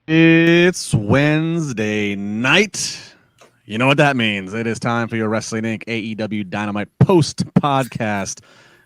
It's Wednesday night. You know what that means. It is time for your Wrestling Inc. AEW Dynamite post podcast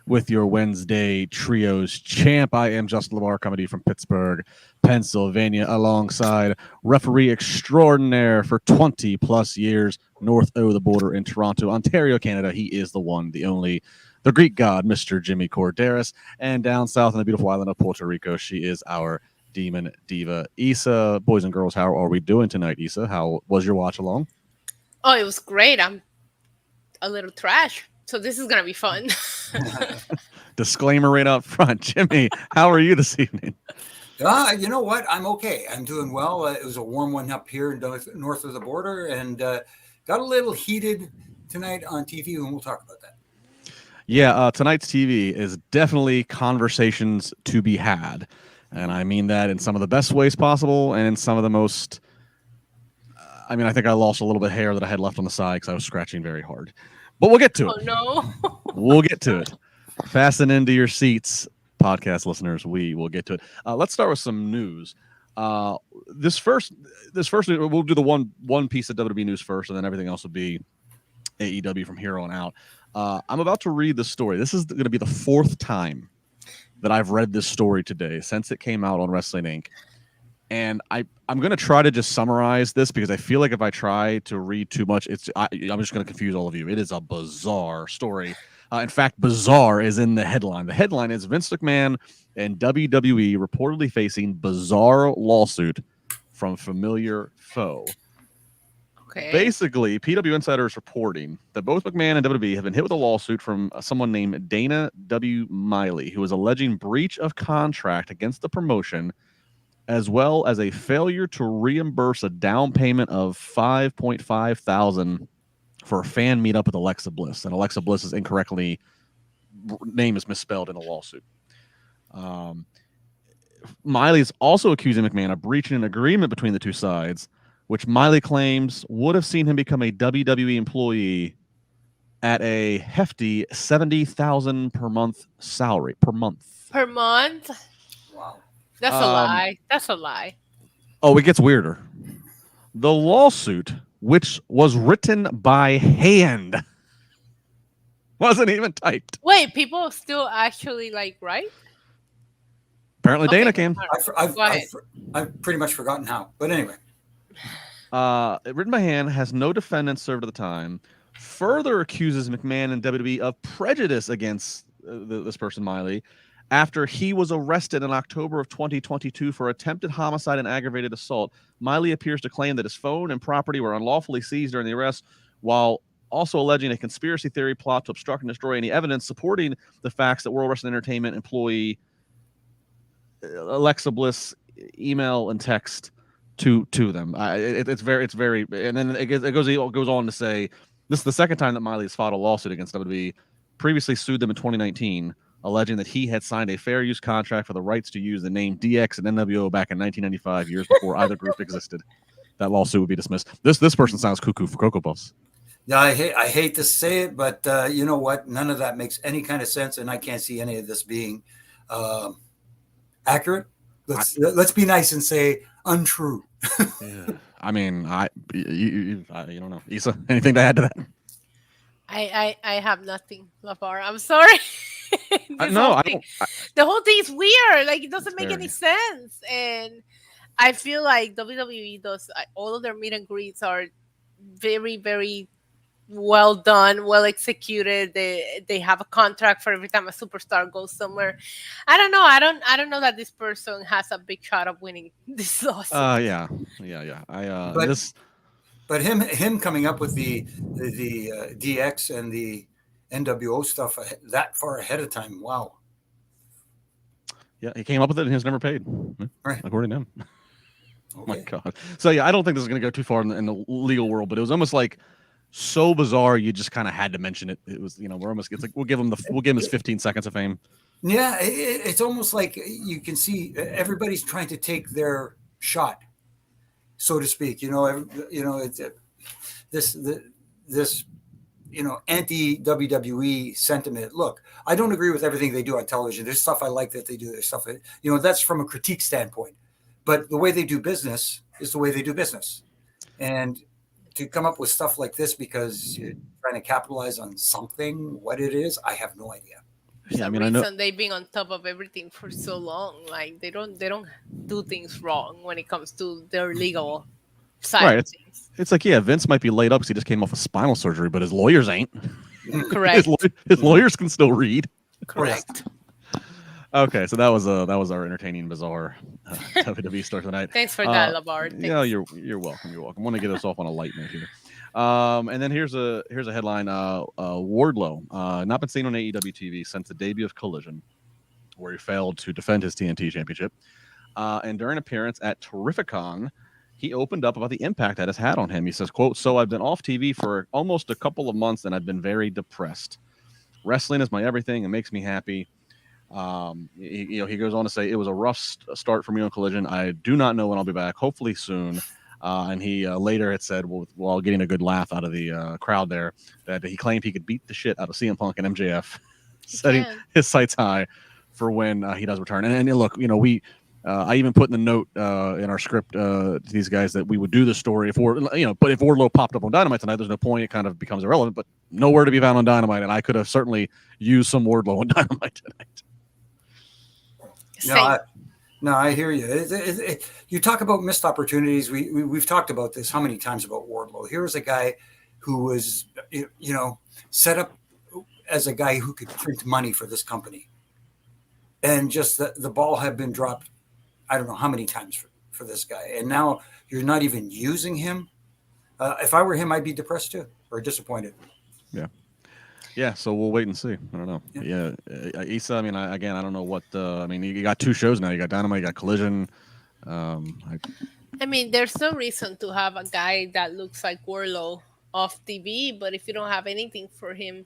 with your Wednesday Trios champ. I am Justin LaBar, coming to you from Pittsburgh, Pennsylvania, alongside referee extraordinaire for 20 plus years north of the border in Toronto, Ontario, Canada. He is the one, the only, the Greek god, Mr. Jimmy Korderas. And down south in the beautiful island of Puerto Rico, she is our Demon Diva, Issa. Boys and girls, how are we doing tonight, Issa? How was your watch along? Oh, it was great. I'm a little trash, so this is gonna be fun. Disclaimer right up front. Jimmy, how are you this evening? You know what? I'm okay. I'm doing well. It was a warm one up here north of the border, and got a little heated tonight on TV, and we'll talk about that. Yeah, tonight's TV is definitely conversations to be had. And I mean that in some of the best ways possible and in some of the most... I think I lost a little bit of hair that I had left on the side because I was scratching very hard. But we'll get to it. Oh, no. We'll get to it. Fasten into your seats, podcast listeners. We will get to it. Let's start with some news. This first, we'll do the one piece of WWE news first, and then everything else will be AEW from here on out. I'm about to read the story. This is going to be the fourth time that I've read this story today since it came out on Wrestling Inc. And I'm going to try to just summarize this because I feel like if I try to read too much, I'm just going to confuse all of you. It is a bizarre story. In fact, bizarre is in the headline. The headline is Vince McMahon and WWE reportedly facing bizarre lawsuit from familiar foe. Okay. Basically, PW Insider is reporting that both McMahon and WWE have been hit with a lawsuit from someone named Dana W. Miley, who is alleging breach of contract against the promotion, as well as a failure to reimburse a down payment of $5.5 thousand for a fan meetup with Alexa Bliss. And Alexa Bliss is incorrectly, name is misspelled in the lawsuit. Miley is also accusing McMahon of breaching an agreement between the two sides, which Miley claims would have seen him become a WWE employee at a hefty $70,000 per month salary per month. Per month? Wow. That's a lie. That's a lie. Oh, it gets weirder. The lawsuit, which was written by hand, wasn't even typed. Wait, people still actually write? Apparently Dana can. I've pretty much forgotten how. But anyway. Written by hand, has no defendants served at the time, further accuses McMahon and WWE of prejudice against this person, Miley, after he was arrested in October of 2022 for attempted homicide and aggravated assault. Miley appears to claim that his phone and property were unlawfully seized during the arrest, while also alleging a conspiracy theory plot to obstruct and destroy any evidence supporting the facts that World Wrestling Entertainment employee Alexa Bliss email and text to them. It's very, and then it goes on to say this is the second time that Miley has filed a lawsuit against WWE. Previously sued them in 2019, alleging that he had signed a fair use contract for the rights to use the name DX and NWO back in 1995, years before either group existed. That lawsuit would be dismissed. This person sounds cuckoo for Cocoa Puffs. Yeah, I hate to say it, but you know what? None of that makes any kind of sense, and I can't see any of this being accurate. Let's be nice and say untrue. Yeah. You don't know. Issa, anything to add to that? I have nothing, LaBar. I'm sorry. The whole thing is weird. It doesn't make any sense. And I feel like WWE does all of their meet and greets are very, very well done, well executed. They have a contract for every time a superstar goes somewhere. I don't know. I don't know that this person has a big shot of winning this lawsuit. Yeah. But him coming up with the DX and the NWO stuff that far ahead of time. Wow. Yeah, he came up with it and he was never paid. Right. According to him. Okay. Oh my God. So yeah, I don't think this is going to go too far in the legal world, but it was almost like so bizarre you just kind of had to mention it. It was, it's like we'll give him his 15 seconds of fame. Yeah, it's almost like you can see everybody's trying to take their shot, so to speak. It's this anti WWE sentiment. Look, I don't agree with everything they do on television. There's stuff I like that they do. There's stuff that, that's from a critique standpoint. but the way they do business is the way they do business. And to come up with stuff like this because you're trying to capitalize on something, what it is, I have no idea. Yeah, I mean, I know they've been on top of everything for so long. Like they don't do things wrong when it comes to their legal side. Right. Of things. It's like, yeah, Vince might be laid up because he just came off of spinal surgery, but his lawyers ain't. Correct. His lawyers can still read. Correct. Okay, so that was our entertaining, bizarre WWE story tonight. Thanks for that, LaBar. Yeah, you're welcome. You're welcome. I want to get us off on a light note here. And then here's a headline: Wardlow, not been seen on AEW TV since the debut of Collision, where he failed to defend his TNT championship. And during an appearance at Terrificon, he opened up about the impact that has had on him. He says, "Quote: So I've been off TV for almost a couple of months, and I've been very depressed. Wrestling is my everything. It makes me happy." He goes on to say, "It was a rough start for me on Collision. I do not know when I'll be back. Hopefully soon." And he later had said, while getting a good laugh out of the crowd there, that he claimed he could beat the shit out of CM Punk and MJF, setting his sights high for when he does return. And look, I even put in the note in our script to these guys that we would do the story but if Wardlow popped up on Dynamite tonight, there's no point. It kind of becomes irrelevant. But nowhere to be found on Dynamite, and I could have certainly used some Wardlow on Dynamite tonight. No, I hear you. You talk about missed opportunities. We've talked about this how many times about Wardlow. Here was a guy who was, set up as a guy who could print money for this company, and just the ball had been dropped. I don't know how many times for this guy, and now you're not even using him. If I were him, I'd be depressed too, or disappointed. Yeah, so we'll wait and see. I don't know. Yeah, Issa, I mean, I don't know what you got two shows now. You got Dynamite, you got Collision. I mean, there's no reason to have a guy that looks like Wardlow off TV, but if you don't have anything for him,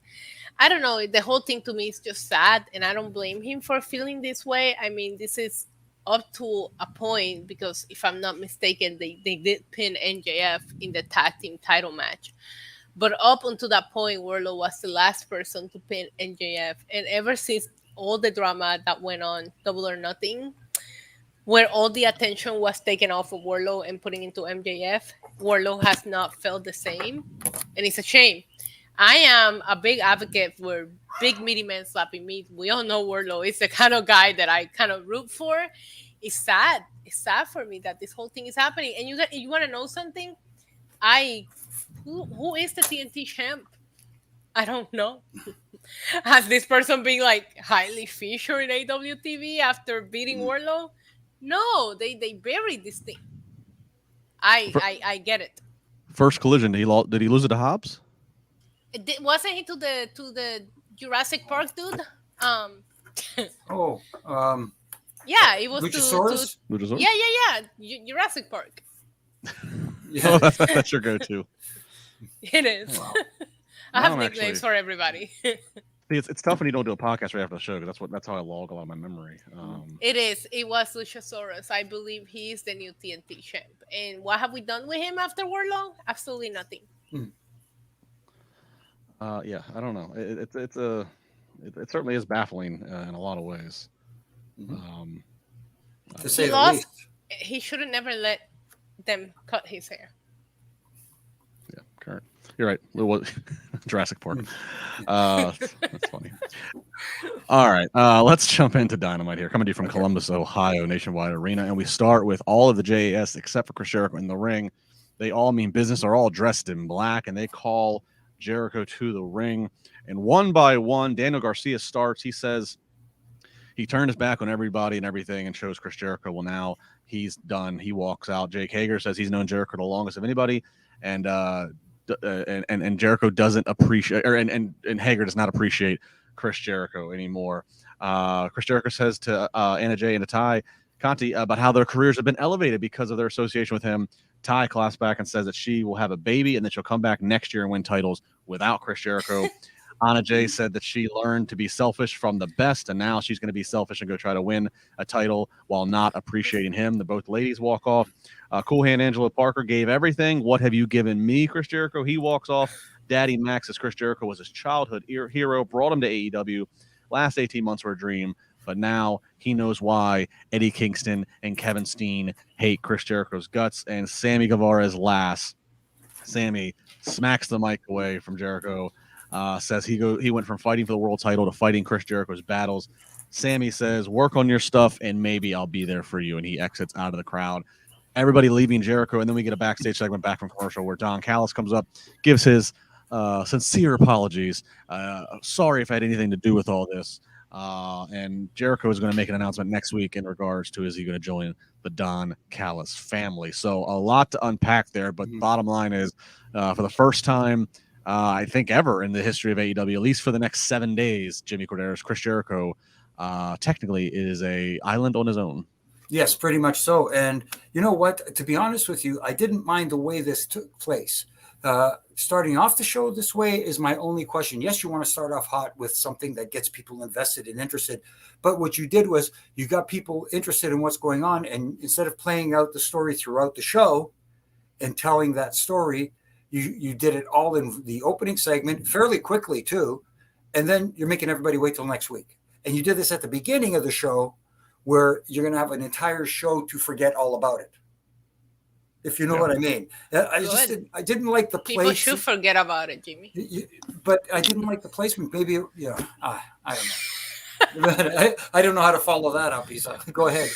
I don't know. The whole thing to me is just sad, and I don't blame him for feeling this way. I mean, this is up to a point because if I'm not mistaken, they did pin MJF in the tag team title match. But up until that point, Wardlow was the last person to pin MJF. And ever since all the drama that went on, Double or Nothing, where all the attention was taken off of Wardlow and putting into MJF, Wardlow has not felt the same. And it's a shame. I am a big advocate for big meaty men slapping meat. We all know Wardlow is the kind of guy that I kind of root for. It's sad. It's sad for me that this whole thing is happening. And you want to know something? Who is the TNT champ? I don't know. Has this person been like highly featured in AWTV after beating Wardlow? No, they buried this thing. I get it. First Collision, did he lose it to Hobbs? Wasn't he to the Jurassic Park dude? Yeah, it was Luchasaurus? to yeah. Jurassic Park. Oh, that's your go-to. It is. Wow. I have nicknames for everybody. It's tough when you don't do a podcast right after the show because that's how I log a lot of my memory. It is. It was Luchasaurus. I believe he is the new TNT champ. And what have we done with him after Wardlow? Absolutely nothing. Yeah, I don't know. It certainly is baffling in a lot of ways. To say the least. He should have never let them cut his hair. Yeah, current. You're right. Jurassic Park. That's funny. All right, let's jump into Dynamite here. Coming to you from Columbus, Ohio, Nationwide Arena, and we start with all of the JAS except for Chris Jericho in the ring. They all mean business. Are all dressed in black, and they call Jericho to the ring. And one by one, Daniel Garcia starts. He says he turned his back on everybody and everything and shows Chris Jericho. Well, now he's done. He walks out. Jake Hager says he's known Jericho the longest of anybody, and Jericho doesn't appreciate, and Hager does not appreciate Chris Jericho anymore. Chris Jericho says to Anna Jay and to Ty Conti about how their careers have been elevated because of their association with him. Ty claps back and says that she will have a baby and that she'll come back next year and win titles without Chris Jericho. Anna Jay said that she learned to be selfish from the best, and now she's going to be selfish and go try to win a title while not appreciating him. The both ladies walk off. Cool Hand Angelo Parker gave everything. What have you given me, Chris Jericho? He walks off. Daddy Max says Chris Jericho was his childhood hero, brought him to AEW. Last 18 months were a dream. but now he knows why Eddie Kingston and Kevin Steen hate Chris Jericho's guts. And Sammy Guevara's last. Sammy smacks the mic away from Jericho, says he went from fighting for the world title to fighting Chris Jericho's battles. Sammy says, work on your stuff and maybe I'll be there for you. And he exits out of the crowd. Everybody leaving Jericho, and then we get a backstage segment back from commercial where Don Callis comes up, gives his sincere apologies. Sorry if I had anything to do with all this. And Jericho is going to make an announcement next week in regards to is he going to join the Don Callis family. So a lot to unpack there, but bottom line is for the first time, I think ever in the history of AEW, at least for the next 7 days, Jimmy Korderas, Chris Jericho, technically is a island on his own. Yes, pretty much so. And you know what? To be honest with you, I didn't mind the way this took place. Starting off the show this way is my only question. Yes, you want to start off hot with something that gets people invested and interested. But what you did was you got people interested in what's going on. And instead of playing out the story throughout the show and telling that story, you did it all in the opening segment fairly quickly, too. And then you're making everybody wait till next week. And you did this at the beginning of the show, where you're going to have an entire show to forget all about it. If you know what I mean. I didn't like the place. People should forget about it, Jimmy. But I didn't like the placement. Maybe, I don't know. I don't know how to follow that up, Isa. Go ahead.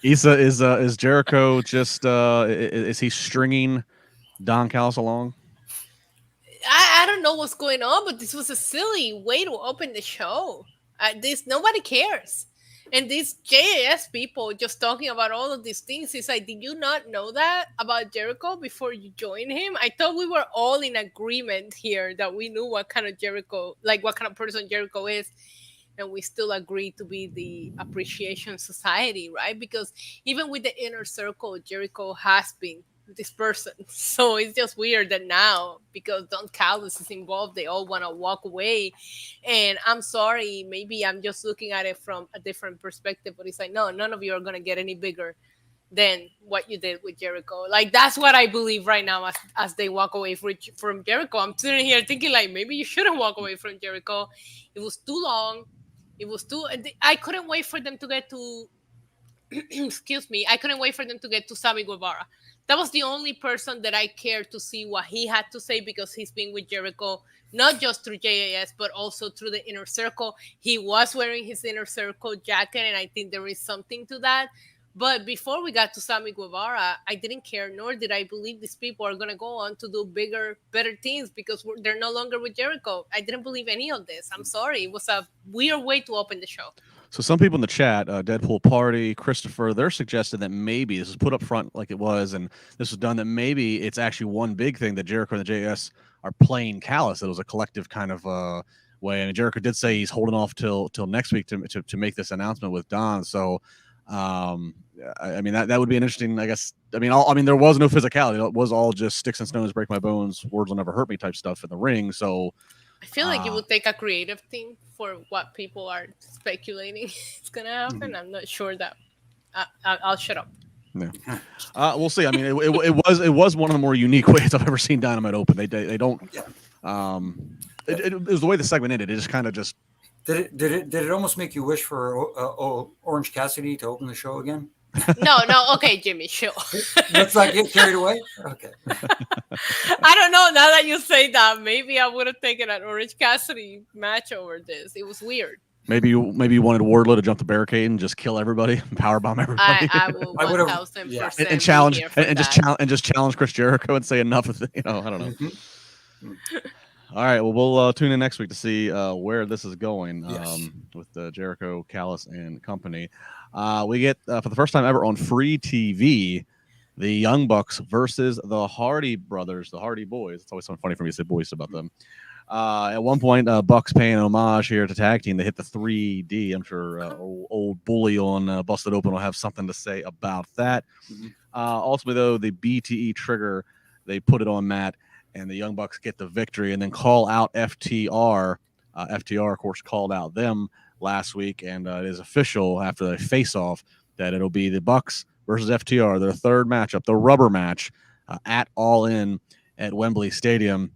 Isa, is Jericho just, is he stringing Don Callis along? I don't know what's going on, but this was a silly way to open the show. Nobody cares. And these JAS people just talking about all of these things. It's like, did you not know that about Jericho before you joined him? I thought we were all in agreement here that we knew what kind of person Jericho is. And we still agree to be the Appreciation Society, right? Because even with the inner circle, Jericho has been this person. So it's just weird that now, because Don Callis is involved, they all want to walk away. And I'm sorry, maybe I'm just looking at it from a different perspective, but it's like, no, none of you are going to get any bigger than what you did with Jericho. Like, that's what I believe right now as they walk away from Jericho. I'm sitting here thinking, like, maybe you shouldn't walk away from Jericho. It was too long. I couldn't wait for them to get to excuse me, I couldn't wait for them to get to Sammy Guevara. That was the only person that I cared to see what he had to say, because he's been with Jericho, not just through JAS, but also through the inner circle. He was wearing his inner circle jacket, and I think there is something to that. But before we got to Sammy Guevara, I didn't care, nor did I believe these people are going to go on to do bigger, better things because they're no longer with Jericho. I didn't believe any of this. I'm sorry. It was a weird way to open the show. So some people in the chat, Deadpool Party, Christopher, they're suggesting that maybe this is put up front like it was, and this was done, that maybe it's actually one big thing that Jericho and the JS are playing Callis. It was a collective kind of way. I mean, Jericho did say he's holding off till next week to make this announcement with Don. So, I mean, that would be an interesting, I guess. I mean, there was no physicality. It was all just sticks and stones, break my bones, words will never hurt me type stuff in the ring. So I feel like it would take a creative thing for what people are speculating is going to happen. Mm-hmm. I'm not sure that I'll shut up. Yeah. We'll see. I mean, it was one of the more unique ways I've ever seen Dynamite open. They don't. It was the way the segment ended. It just kind of just. Did it almost make you wish for Orange Cassidy to open the show again? No. Okay, Jimmy, sure. Let's not get carried away. Okay. I don't know. Now that you say that, maybe I would have taken an Orange Cassidy match over this. It was weird. Maybe you wanted Wardlow to jump the barricade and just kill everybody, powerbomb everybody. I will 1,000% and challenge and just challenge Chris Jericho and say enough of it. I don't know. Mm-hmm. All right, well, we'll tune in next week to see where this is going with Jericho, Callis, and company. We get, for the first time ever on free TV, the Young Bucks versus the Hardy Brothers, the Hardy Boys. It's always so funny for me to say boys about them. At one point, Bucks paying homage here to tag team. They hit the 3D. I'm sure old Bully on Busted Open will have something to say about that. Mm-hmm. Ultimately, though, the BTE trigger, they put it on Matt, and the Young Bucks get the victory and then call out FTR. FTR, of course, called out them last week, and it is official after they face off that it'll be the Bucks versus FTR, their third matchup, the rubber match at Allin at Wembley Stadium.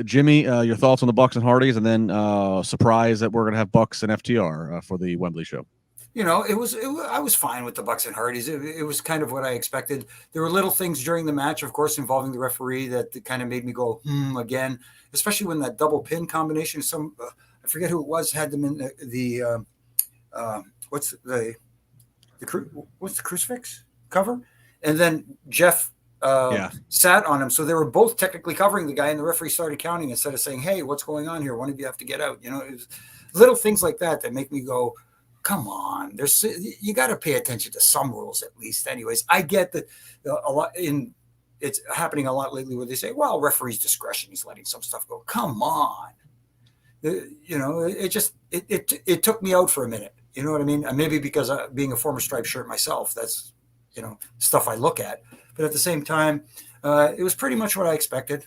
Jimmy, your thoughts on the Bucks and Hardys, and then surprise that we're going to have Bucks and FTR for the Wembley show. I was fine with the Bucks and Hardys. It was kind of what I expected. There were little things during the match, of course, involving the referee that kind of made me go, again, especially when that double pin combination, I forget who it was, had them in what's the crucifix cover? And then Jeff sat on him. So they were both technically covering the guy, and the referee started counting instead of saying, hey, what's going on here? One of you have to get out. It was little things like that make me go, come on, you got to pay attention to some rules at least. Anyways, I get that it's happening a lot lately where they say, well, referee's discretion, he's letting some stuff go. Come on. It took me out for a minute. You know what I mean? And maybe because being a former striped shirt myself, that's, stuff I look at. But at the same time, it was pretty much what I expected.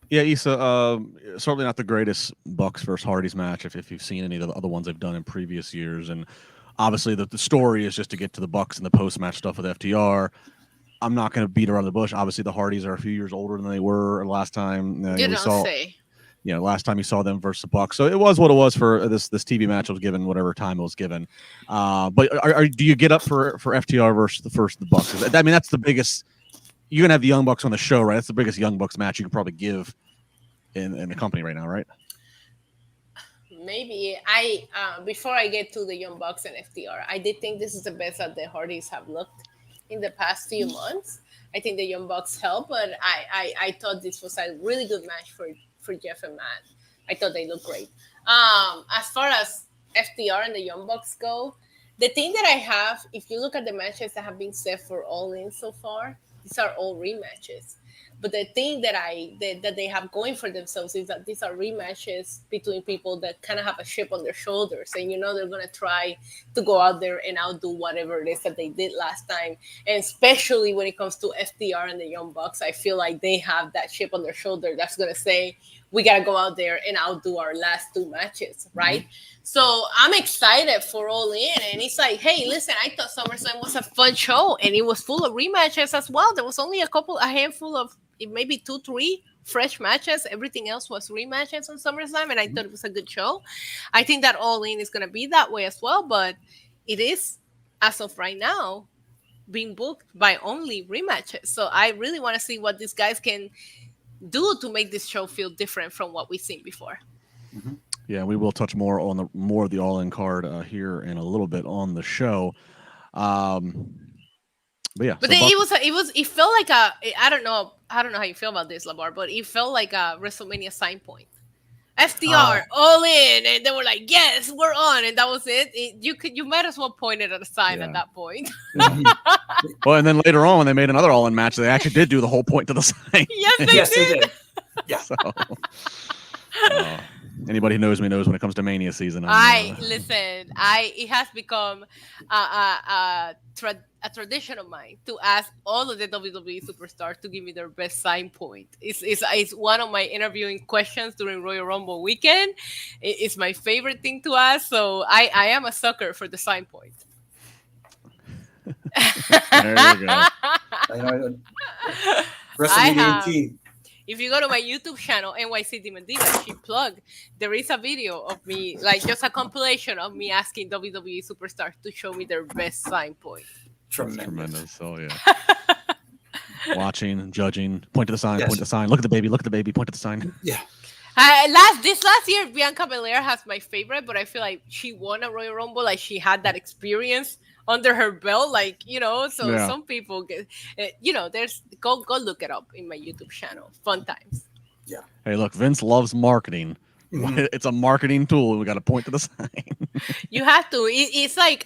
Yeah, Issa, certainly not the greatest Bucks versus Hardys match if you've seen any of the other ones they've done in previous years. And obviously the story is just to get to the Bucks and the post-match stuff with FTR. I'm not going to beat around the bush. Obviously the Hardys are a few years older than they were last time. Last time you saw them versus the Bucks. So it was what it was for this TV match. It was given whatever time it was given. But do you get up for FTR versus the Bucks? I mean, that's the biggest. You're gonna have the Young Bucks on the show, right? That's the biggest Young Bucks match you can probably give in the company right now, right? Maybe before I get to the Young Bucks and FTR, I did think this is the best that the Hardys have looked in the past few months. I think the Young Bucks help, but I thought this was a really good match for Jeff and Matt. I thought they looked great. As far as FTR and the Young Bucks go, the thing that I have, if you look at the matches that have been set for Allin so far, these are all rematches. But the thing that they have going for themselves is that these are rematches between people that kind of have a chip on their shoulders. And, they're going to try to go out there and outdo whatever it is that they did last time. And especially when it comes to FTR and the Young Bucks, I feel like they have that chip on their shoulder that's going to say, we got to go out there and outdo our last two matches, right? Mm-hmm. So I'm excited for Allin. And it's like, hey, listen, I thought SummerSlam was a fun show. And it was full of rematches as well. There was only a handful of maybe 2-3 fresh matches. Everything else was rematches on SummerSlam, and I thought it was a good show. I think that Allin is going to be that way as well, but it is, as of right now, being booked by only rematches. So I really want to see what these guys can do to make this show feel different from what we've seen before. Mm-hmm. Yeah, we will touch more on more of the Allin card here in a little bit on the show. But yeah, it felt like I don't know how you feel about this, LaBar, but it felt like a WrestleMania sign point. FTR, Allin, and they were like, yes, we're on, and that was it. You might as well point it at a sign at that point. Well, and then later on when they made another Allin match, they actually did do the whole point to the sign. Yes, they did. Yeah. So, anybody who knows me knows when it comes to Mania season. It has become a tradition of mine to ask all of the WWE superstars to give me their best sign point. It's one of my interviewing questions during Royal Rumble weekend. It's my favorite thing to ask, so I am a sucker for the sign point. There you go. WrestleMania 18. If you go to my YouTube channel, NYC Demon Diva, she plugged, there is a video of me, like just a compilation of me asking WWE superstars to show me their best sign point. Tremendous. Oh, yeah. Watching, judging, point to the sign, point to the sign. Look at the baby, point to the sign. Yeah. This last year, Bianca Belair has my favorite, but I feel like she won a Royal Rumble. Like she had that experience under her belt, some people get, there's go look it up in my YouTube channel. Fun times. Yeah. Hey, look, Vince loves marketing. Mm-hmm. It's a marketing tool. We got to point to the sign. You have to. It's like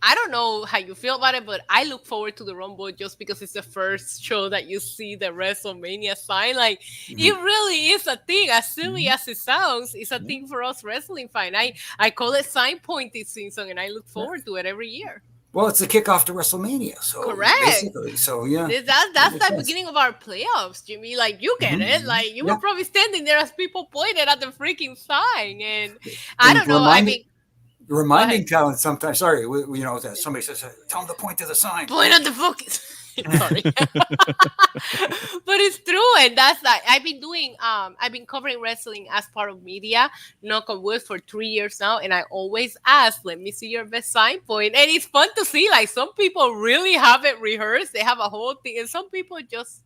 I don't know how you feel about it, but I look forward to the Rumble just because it's the first show that you see the WrestleMania sign. Like, it really is a thing. As silly as it sounds, it's a thing for us wrestling fans. I call it sign point this season, and I look forward to it every year. Well, it's the kickoff to WrestleMania. So correct. Basically, so yeah. That's the beginning of our playoffs, Jimmy. Like, you get it. Like, you were probably standing there as people pointed at the freaking sign. And I don't know. Reminding talent sometimes. Sorry, somebody says, tell them to point to the sign. Point at the focus. Sorry. But it's true, and that's like I've been covering wrestling as part of media, knock on wood, for 3 years now, and I always ask, let me see your best sign point. And it's fun to see, like, some people really have it rehearsed, they have a whole thing, and some people just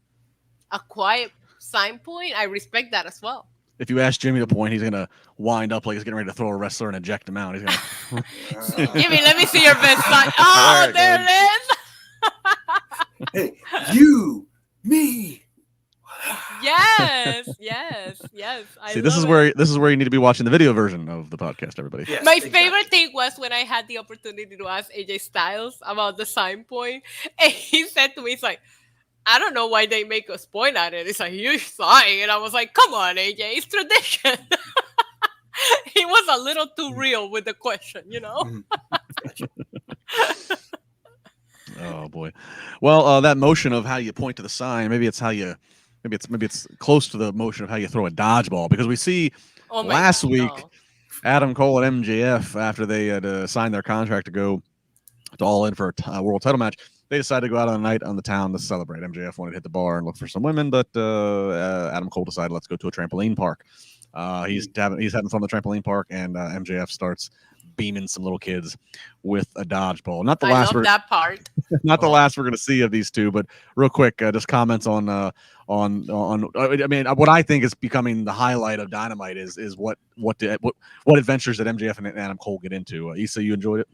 a quiet sign point. I respect that as well. If you ask Jimmy to point, he's gonna wind up like he's getting ready to throw a wrestler and eject him out. He's gonna Jimmy, let me see your best sign. Oh, there it is. Hey, you, me. Yes. See, this is where you need to be watching the video version of the podcast, everybody. Yes, My favorite thing was when I had the opportunity to ask AJ Styles about the sign point, and he said to me, "He's like, I don't know why they make us point at it. It's a huge sign," and I was like, "Come on, AJ, it's tradition." He was a little too real with the question, you know. Oh boy. Well, that motion of how you point to the sign, maybe it's close to the motion of how you throw a dodgeball, because we see last week Adam Cole and MJF, after they had signed their contract to go to Allin for a world title match, they decided to go out on a night on the town to celebrate. MJF wanted to hit the bar and look for some women, but Adam Cole decided, let's go to a trampoline park. He's having fun at the trampoline park, and MJF starts beaming some little kids with a dodgeball. Not the last we're going to see of these two, but real quick, just comments on I mean, what I think is becoming the highlight of Dynamite is what adventures that MJF and Adam Cole get into. Issa, you enjoyed it?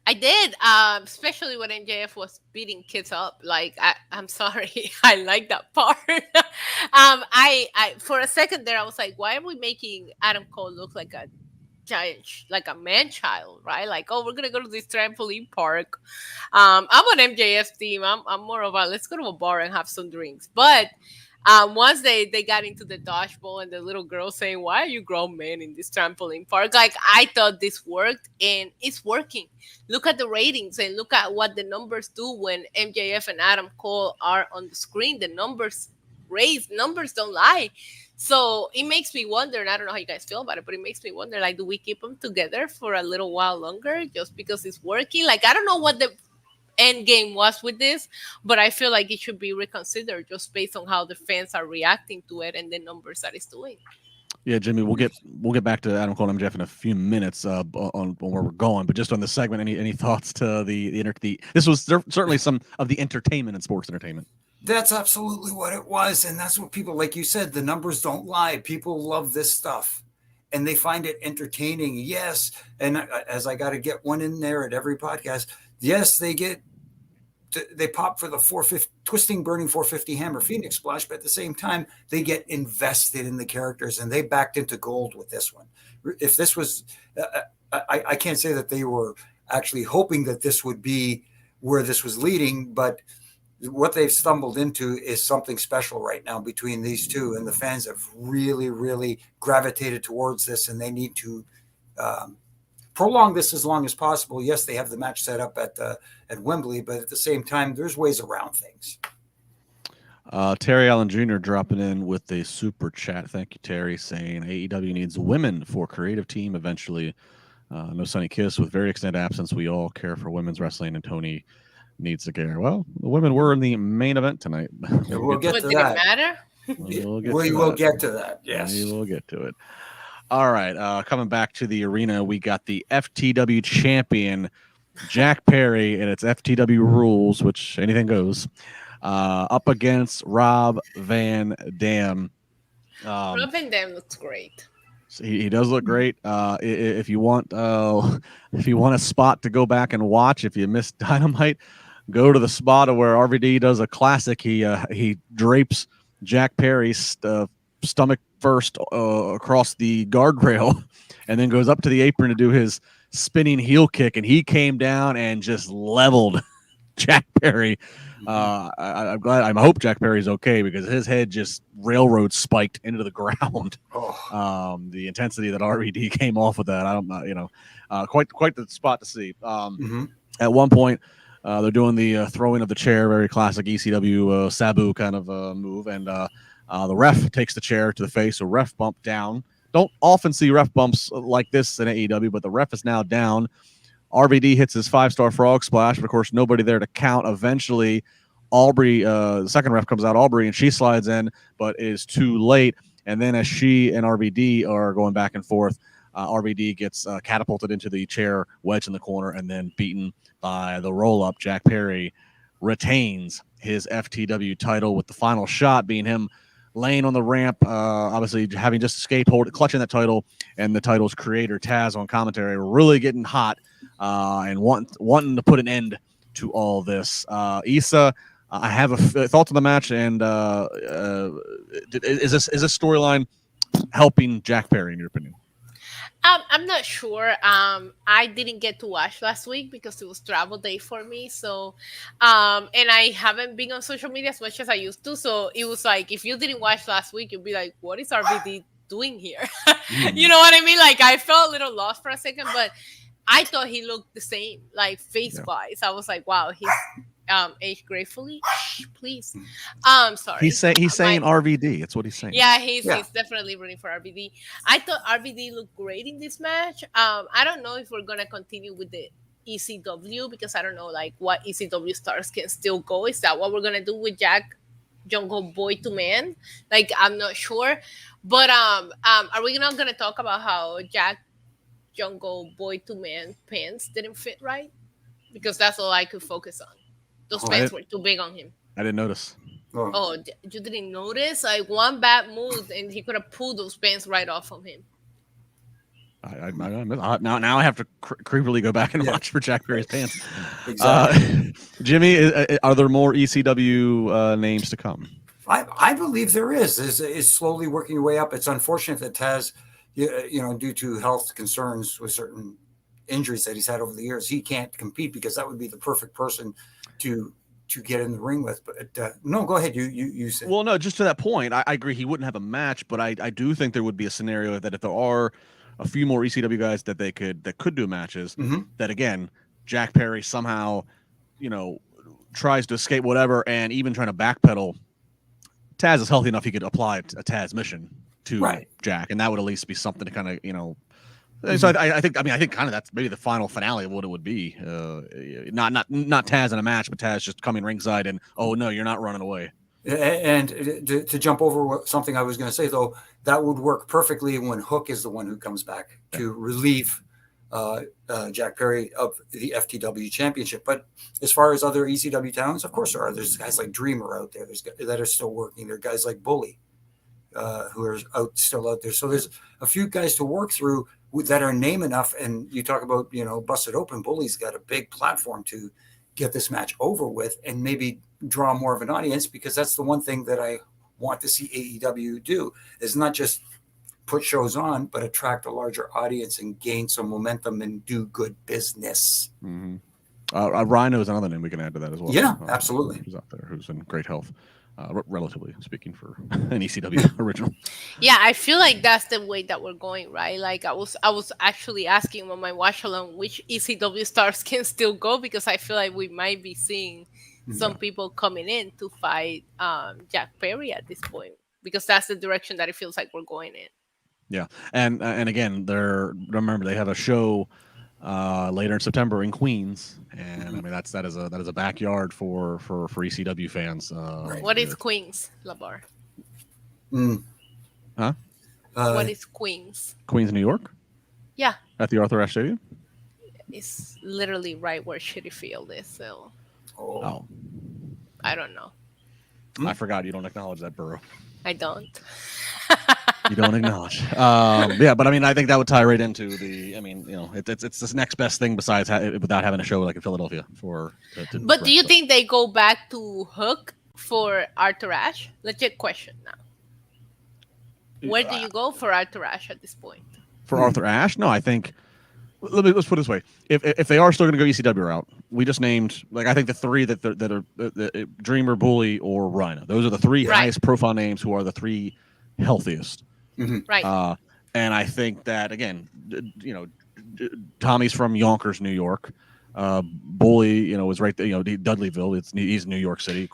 I did, especially when MJF was beating kids up. Like, I'm sorry, I like that part. I for a second there, I was like, why are we making Adam Cole look like a giant, like a man child, right? Like, oh, we're gonna go to this trampoline park. I'm on MJF's team. I'm more of a, let's go to a bar and have some drinks. But once they got into the dodgeball and the little girl saying, why are you grown men in this trampoline park? Like, I thought this worked, and it's working. Look at the ratings and look at what the numbers do when MJF and Adam Cole are on the screen. The numbers raise, numbers don't lie. So it makes me wonder, and I don't know how you guys feel about it, but it makes me wonder, like, do we keep them together for a little while longer just because it's working? Like, I don't know what the end game was with this, but I feel like it should be reconsidered just based on how the fans are reacting to it and the numbers that it's doing. Yeah, Jimmy, we'll get back to Adam Cole and MJF in a few minutes on where we're going, but just on the segment, any thoughts to the this was certainly some of the entertainment and sports entertainment. That's absolutely what it was, and that's what people, like you said, the numbers don't lie. People love this stuff, and they find it entertaining. Yes, and as I got to get one in there at every podcast. Yes, they pop for the 450 twisting, burning 450 hammer Phoenix splash, but at the same time, they get invested in the characters, and they backed into gold with this one. If this was, I can't say that they were actually hoping that this would be where this was leading, but what they've stumbled into is something special right now between these two, and the fans have really, really gravitated towards this, and they need to prolong this as long as possible. Yes, they have the match set up at Wembley, but at the same time, there's ways around things. Terry Allen Jr. dropping in with a super chat. Thank you, Terry, saying AEW needs women for creative team eventually. No Sunny Kiss with very extended absence. We all care for women's wrestling, and Tony needs to care. Well, the women were in the main event tonight. We'll get to that. Did it matter? We will get to that. Yes, we will get to it. All right, coming back to the arena, we got the FTW champion Jack Perry, and it's FTW rules, which anything goes, up against Rob Van Dam. Rob Van Dam looks great. He does look great. If you want a spot to go back and watch, if you missed Dynamite, go to the spot where RVD does a classic. He drapes Jack Perry's stomach first across the guardrail, and then goes up to the apron to do his spinning heel kick, and he came down and just leveled Jack Perry. I hope Jack Perry's okay, because his head just railroad spiked into the ground. The intensity that RVD came off with that, I don't know, quite the spot to see. At one point, they're doing the throwing of the chair, very classic ECW Sabu kind of move, and the ref takes the chair to the face, so ref bump down. Don't often see ref bumps like this in AEW, but the ref is now down. RVD hits his 5-star frog splash, but of course nobody there to count. Eventually, Aubrey, the second ref comes out, Aubrey, and she slides in, but is too late. And then as she and RVD are going back and forth, RVD gets catapulted into the chair, wedged in the corner, and then beaten by the roll-up. Jack Perry retains his FTW title with the final shot being him laying on the ramp, obviously having just escaped, clutching that title, and the title's creator, Taz, on commentary, really getting hot and wanting to put an end to all this. Issa, I have a thoughts on the match, and is this storyline helping Jack Perry in your opinion? I'm not sure. I didn't get to watch last week because it was travel day for me. So, and I haven't been on social media as much as I used to. So it was like, if you didn't watch last week, you'd be like, what is RVD doing here? You know what I mean? Like, I felt a little lost for a second, but I thought he looked the same, like face-wise. I was like, wow, he's aged gracefully. Please. Sorry. He's saying RVD. It's what he's saying. Yeah, he's definitely rooting for RVD. I thought RVD looked great in this match. I don't know if we're gonna continue with the ECW because I don't know like what ECW stars can still go. Is that what we're gonna do with Jack Jungle Boy to Man? Like I'm not sure. But are we not gonna talk about how Jack Jungle Boy to Man pants didn't fit right? Because that's all I could focus on. Those pants were too big on him. I didn't notice. Oh, you didn't notice? Like one bad move, and he could have pulled those pants right off of him. Now I have to creepily go back and watch for Jack Perry's pants. Exactly. Jimmy, are there more ECW names to come? I believe there is. Is slowly working your way up. It's unfortunate that Taz, due to health concerns with certain injuries that he's had over the years, he can't compete because that would be the perfect person to get in the ring with. But no, go ahead. You said. Well, no, just to that point, I agree he wouldn't have a match, but I do think there would be a scenario that if there are a few more ECW guys that could do matches, that again, Jack Perry somehow, tries to escape whatever, and even trying to backpedal. Taz is healthy enough he could apply a Taz mission to Jack, and that would at least be something to kind of So I think kind of that's maybe the final finale of what it would be. Not Taz in a match, but Taz just coming ringside and oh no, you're not running away. And to jump over something I was going to say though, that would work perfectly when Hook is the one who comes back to relieve Jack Perry of the FTW championship. But as far as other ECW talents, of course there are. There's guys like Dreamer out there. There's guys that are still working. There are guys like Bully who are still out there. So there's a few guys to work through that are name enough. And you talk about, Busted Open. Bully's got a big platform to get this match over with and maybe draw more of an audience, because that's the one thing that I want to see AEW do is not just put shows on, but attract a larger audience and gain some momentum and do good business. Rhino is another name we can add to that as well. Yeah, absolutely. Who's out there, who's in great health. Relatively speaking, for an ECW original. Yeah, I feel like that's the way that we're going, right? Like I was actually asking on my watch along which ECW stars can still go, because I feel like we might be seeing some people coming in to fight Jack Perry at this point, because that's the direction that it feels like we're going in. Yeah, and again, remember they have a show later in September in Queens, and I mean that is a backyard for ECW fans. What is Queens, LaBar? Huh? What is Queens? Queens, New York. Yeah. At the Arthur Ashe Stadium. It's literally right where Shitty Field is. So. Oh. I don't know. I forgot you don't acknowledge that borough. I don't. You don't acknowledge. Yeah, but I mean, I think that would tie right into the. I mean, it's this next best thing besides without having a show like in Philadelphia for. But do you think they go back to Hook for Arthur Ashe? Legit question now. Where do you go for Arthur Ashe at this point? For Arthur Ashe? No, I think. Let's put it this way: if they are still going to go ECW route, we just named I think the three that are Dreamer, Bully, or Rhino. Those are the three highest profile names who are the three healthiest. Right. And I think that again, Tommy's from Yonkers, New York. Bully, is right there. Dudleyville. He's New York City.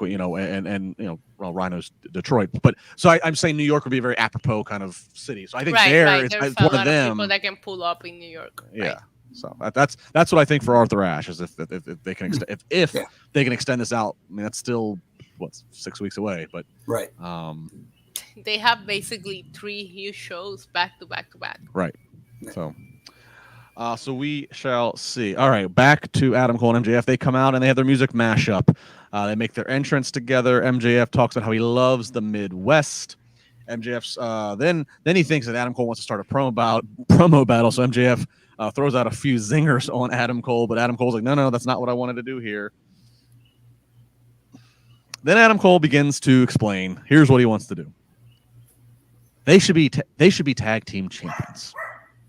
Rhino's Detroit. But so I'm saying New York would be a very apropos kind of city. So I think there's it's one of them. People that can pull up in New York. Yeah. Right. So that's what I think for Arthur Ashe is if they can if they can extend this out. I mean, that's still 6 weeks away, but right. They have basically 3 huge shows back to back to back. Right. So we shall see. All right, back to Adam Cole and MJF. They come out and they have their music mashup. They make their entrance together. MJF talks about how he loves the Midwest. MJF's then he thinks that Adam Cole wants to start a promo battle. So MJF throws out a few zingers on Adam Cole, but Adam Cole's like, no, that's not what I wanted to do here. Then Adam Cole begins to explain. Here's what he wants to do. They should be tag team champions,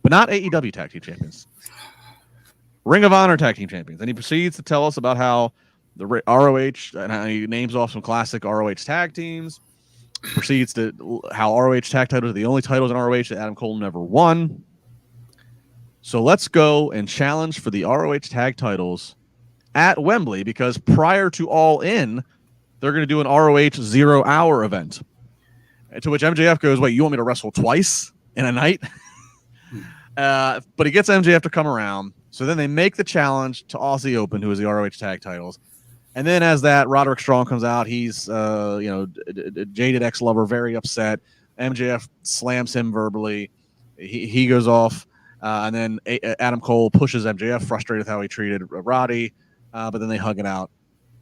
but not AEW tag team champions. Ring of Honor tag team champions. And he proceeds to tell us about how the ROH, and how he names off some classic ROH tag teams. Proceeds to how ROH tag titles are the only titles in ROH that Adam Cole never won. So let's go and challenge for the ROH tag titles at Wembley, because prior to All In, they're going to do an ROH 0 hour event. To which MJF goes, wait, you want me to wrestle twice in a night? But he gets MJF to come around. So then they make the challenge to Aussie Open, who is the ROH tag titles. And then as that, Roderick Strong comes out. He's, jaded ex-lover, very upset. MJF slams him verbally. He goes off. And then Adam Cole pushes MJF, frustrated with how he treated Roddy. But then they hug it out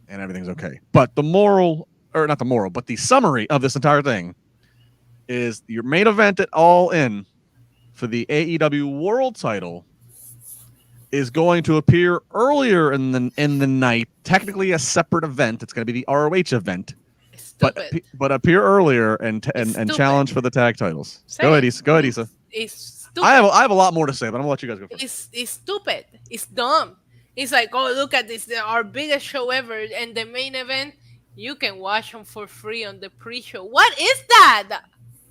and everything's okay. But the summary of this entire thing is your main event at All In for the AEW World Title is going to appear earlier in the night, technically a separate event. It's going to be the ROH event, but appear earlier and challenge for the tag titles. Go ahead, Issa. It's stupid. I have a lot more to say, but I'm gonna let you guys go first. It's stupid. It's dumb. It's like, oh, look at this, our biggest show ever, and the main event, you can watch them for free on the pre-show. What is that?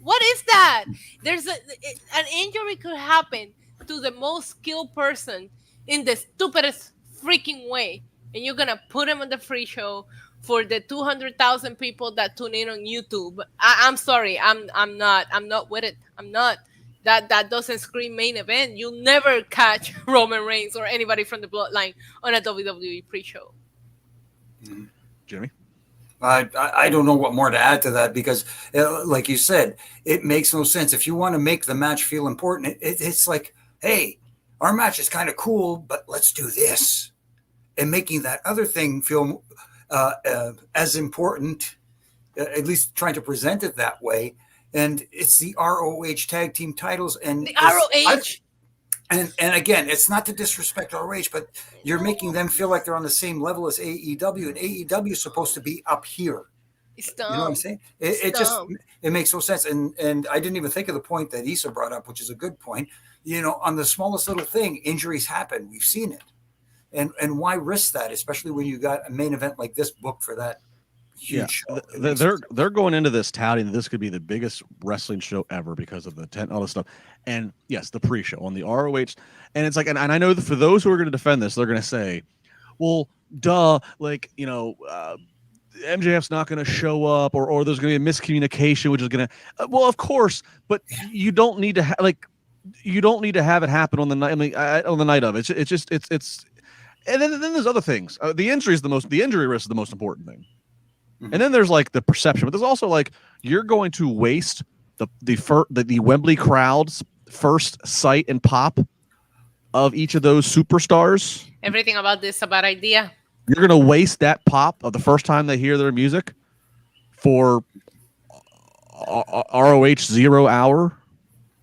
What is that? There's an injury could happen to the most skilled person in the stupidest freaking way, and you're gonna put him on the free show for the 200,000 people that tune in on YouTube. I'm sorry, I'm not with it. I'm not. That doesn't scream main event. You'll never catch Roman Reigns or anybody from the Bloodline on a WWE pre-show. Jimmy? I don't know what more to add to that, because like you said, it makes no sense. If you want to make the match feel important, it's like, hey, our match is kind of cool, but let's do this. And making that other thing feel as important, at least trying to present it that way. And it's the ROH tag team titles. And the ROH. And again, it's not to disrespect ROH, but you're making them feel like they're on the same level as AEW, and AEW is supposed to be up here. It's dumb. You know what I'm saying? It makes no sense. And I didn't even think of the point that Issa brought up, which is a good point. On the smallest little thing, injuries happen. We've seen it. And why risk that, especially when you got a main event like this booked for that huge show? They're going into this touting that this could be the biggest wrestling show ever because of the tent, all this stuff. And yes, the pre-show on the ROH. And it's like, and I know that for those who are going to defend this, they're going to say, well, duh, MJF's not going to show up, or there's going to be a miscommunication, which is going to, well, of course, but you don't need to you don't need to have it happen on the night. I mean, on the night of it. It's and then there's other things. The injury risk is the most important thing. Mm-hmm. And then there's like the perception, but there's also like you're going to waste the Wembley crowd's first sight and pop of each of those superstars. Everything about this is a bad idea. You're going to waste that pop of the first time they hear their music for ROH 0 hour.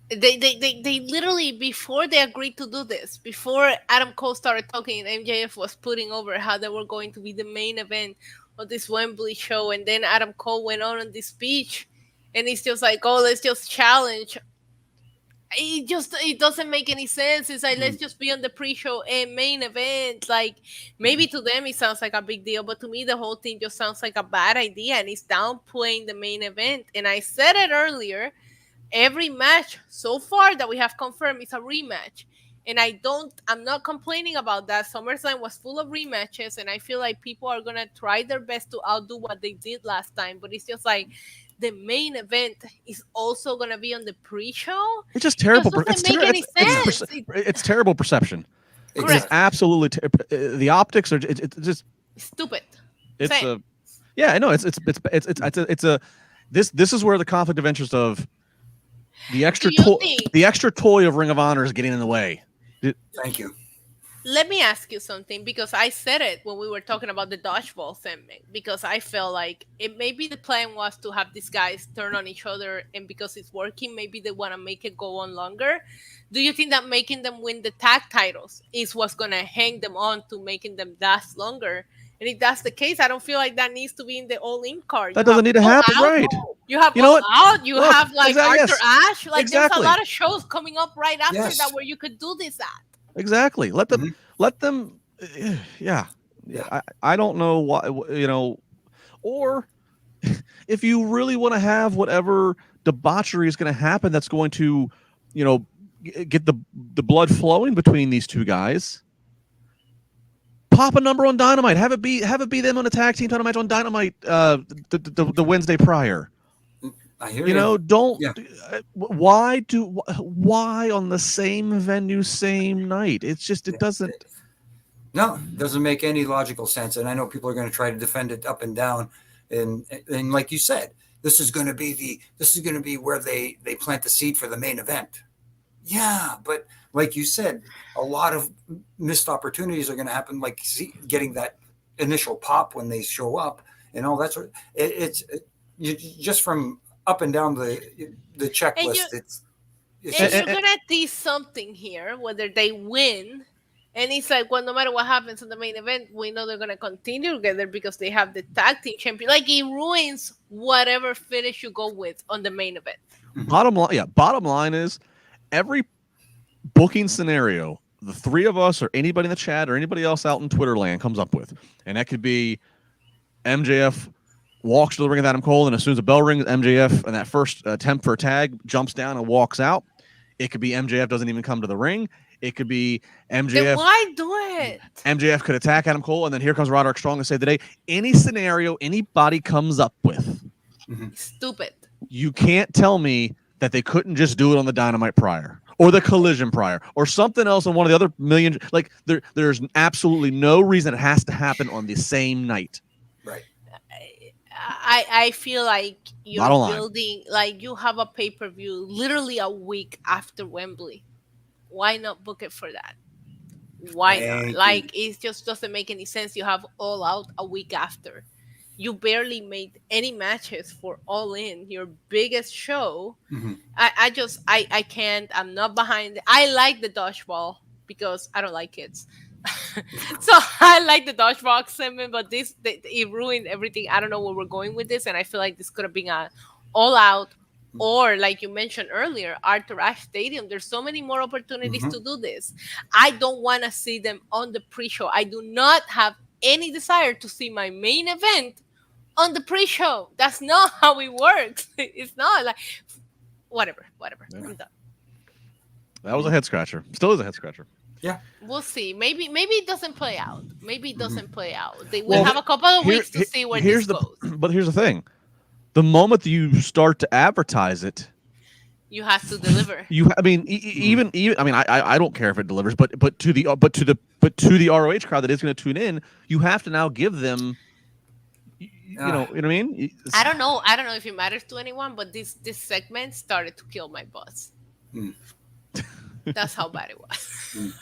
They literally, before they agreed to do this, before Adam Cole started talking, MJF was putting over how they were going to be the main event of this Wembley show, and then Adam Cole went on this speech, and he's just like, oh, let's just challenge. It doesn't make any sense. It's like, let's just be on the pre-show and main event. Like, maybe to them it sounds like a big deal, but to me the whole thing just sounds like a bad idea, and it's downplaying the main event. And I said it earlier, every match so far that we have confirmed is a rematch. And I'm not complaining about that. SummerSlam was full of rematches, and I feel like people are going to try their best to outdo what they did last time. But it's just like the main event is also going to be on the pre-show. It's just terrible. It doesn't make any sense. It's terrible perception. It's absolutely the optics are it's just stupid. It's Same. Yeah, I know it's a this is where the conflict of interest of the extra toy of Ring of Honor is getting in the way. Thank you. Let me ask you something, because I said it when we were talking about the dodgeball segment, because I felt like it maybe the plan was to have these guys turn on each other, and because it's working, maybe they want to make it go on longer. Do you think that making them win the tag titles is what's going to hang them on to making them last longer? And if that's the case, I don't feel like that needs to be in the All-In card. That doesn't need to happen, right? You have All Out. You have like Arthur Ashe. Like there's a lot of shows coming up right after that where you could do this at. Exactly. Let them. Yeah. I don't know why. Or if you really want to have whatever debauchery is going to happen, that's going to, get the blood flowing between these two guys. Pop a number on Dynamite. Have it be them on a tag team title match on Dynamite the Wednesday prior. I hear you. Why on the same venue, same night? It's just it doesn't. No, it doesn't make any logical sense. And I know people are going to try to defend it up and down. And like you said, this is going to be where they plant the seed for the main event. Yeah, but like you said, a lot of missed opportunities are going to happen, like getting that initial pop when they show up and all that sort. It's just from up and down the checklist. You're going to tease something here, whether they win. And it's like, well, no matter what happens in the main event, we know they're going to continue together because they have the tag team champion. Like, it ruins whatever finish you go with on the main event. Bottom line is, every booking scenario the three of us or anybody in the chat or anybody else out in Twitter land comes up with, and that could be MJF walks to the ring with Adam Cole, and as soon as the bell rings, MJF in that first attempt for a tag jumps down and walks out. It could be MJF doesn't even come to the ring. It could be MJF. Then why do it? MJF could attack Adam Cole, and then here comes Roderick Strong to save the day. Any scenario anybody comes up with, stupid. You can't tell me that they couldn't just do it on the Dynamite prior or the Collision prior or something else on one of the other million. Like there's absolutely no reason it has to happen on the same night. Right. I feel like you're building, like you have a pay-per-view literally a week after Wembley. Why not book it for that? Why not? Like, it just doesn't make any sense. You have All Out a week after. You barely made any matches for All In, your biggest show. I can't. I'm not behind it. I like the dodgeball because I don't like kids. So I like the dodgeball segment, but it ruined everything. I don't know where we're going with this, and I feel like this could have been an All Out, or like you mentioned earlier, Arthur Ashe Stadium. There's so many more opportunities to do this. I don't want to see them on the pre-show. I do not have any desire to see my main event on the pre-show. That's not how it works. It's not like whatever. Yeah. I'm done. That was a head scratcher. Still is a head scratcher. Yeah, we'll see. Maybe it doesn't play out. They will have a couple of weeks to see where this goes. But here's the thing: the moment you start to advertise it, you have to deliver. Even I don't care if it delivers, but to the ROH crowd that is going to tune in, you have to now give them. You know what I mean? I don't know if it matters to anyone, but this segment started to kill my buzz. That's how bad it was.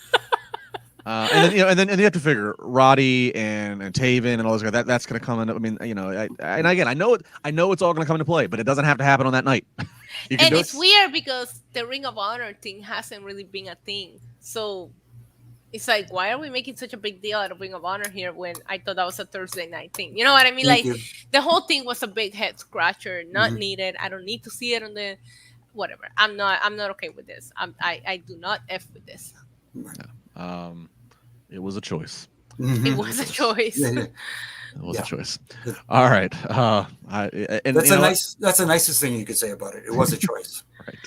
And then you have to figure Roddy and Taven and all those guys. That's going to come in. I mean, and again, I know it's all going to come into play, but it doesn't have to happen on that night. And it's weird because the Ring of Honor thing hasn't really been a thing. So it's like, why are we making such a big deal out of Ring of Honor here when I thought that was a Thursday night thing? You know what I mean? The whole thing was a big head scratcher, not needed. I don't need to see it on the whatever. I'm not okay with this. I do not F with this. It was a choice. It was a choice. It was a choice. All right. That's the nicest thing you could say about it. It was a choice. Right.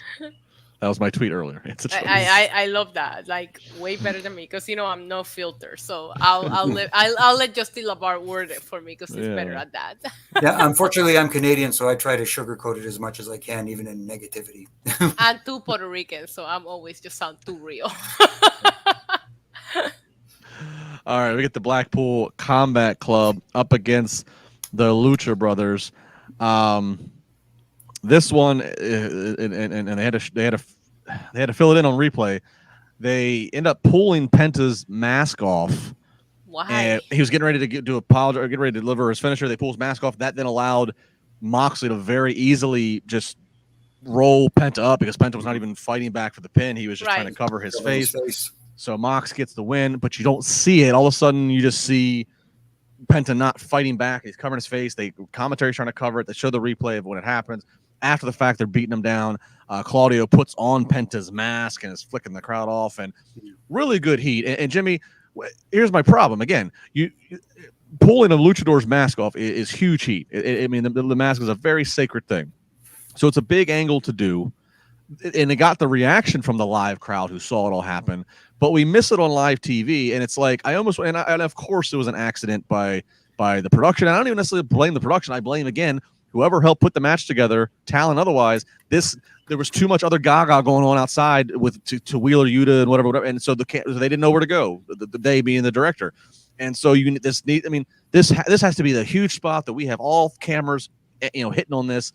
That was my tweet earlier. It's a choice. I love that. Like, way better than me because I'm no filter. So I'll let Justin LaBar word it for me because he's better at that. Yeah, unfortunately I'm Canadian, so I try to sugarcoat it as much as I can, even in negativity. I'm too Puerto Rican, so I'm always just sound too real. All right, we get the Blackpool Combat Club up against the Lucha Brothers. This one, and they had to fill it in on replay. They end up pulling Penta's mask off. Why? And he was getting ready to apologize or get ready to deliver his finisher. They pull his mask off. That then allowed Moxley to very easily just roll Penta up because Penta was not even fighting back for the pin. He was just trying to cover his face. So Mox gets the win, but you don't see it. All of a sudden, you just see Penta not fighting back. He's covering his face. Commentary's trying to cover it. They show the replay of when it happens. After the fact, they're beating him down. Claudio puts on Penta's mask and is flicking the crowd off. And really good heat. And Jimmy, here's my problem. Again, you pulling a luchador's mask off is huge heat. I mean, the mask is a very sacred thing. So it's a big angle to do. And it got the reaction from the live crowd who saw it all happen. But we miss it on live TV. And it's like, and of course, it was an accident by the production. And I don't even necessarily blame the production. I blame, again, whoever helped put the match together, talent otherwise. There was too much other gaga going on outside to Wheeler Yuta and whatever. And so they didn't know where to go, they being the director. And so this has to be the huge spot that we have all cameras, hitting on this.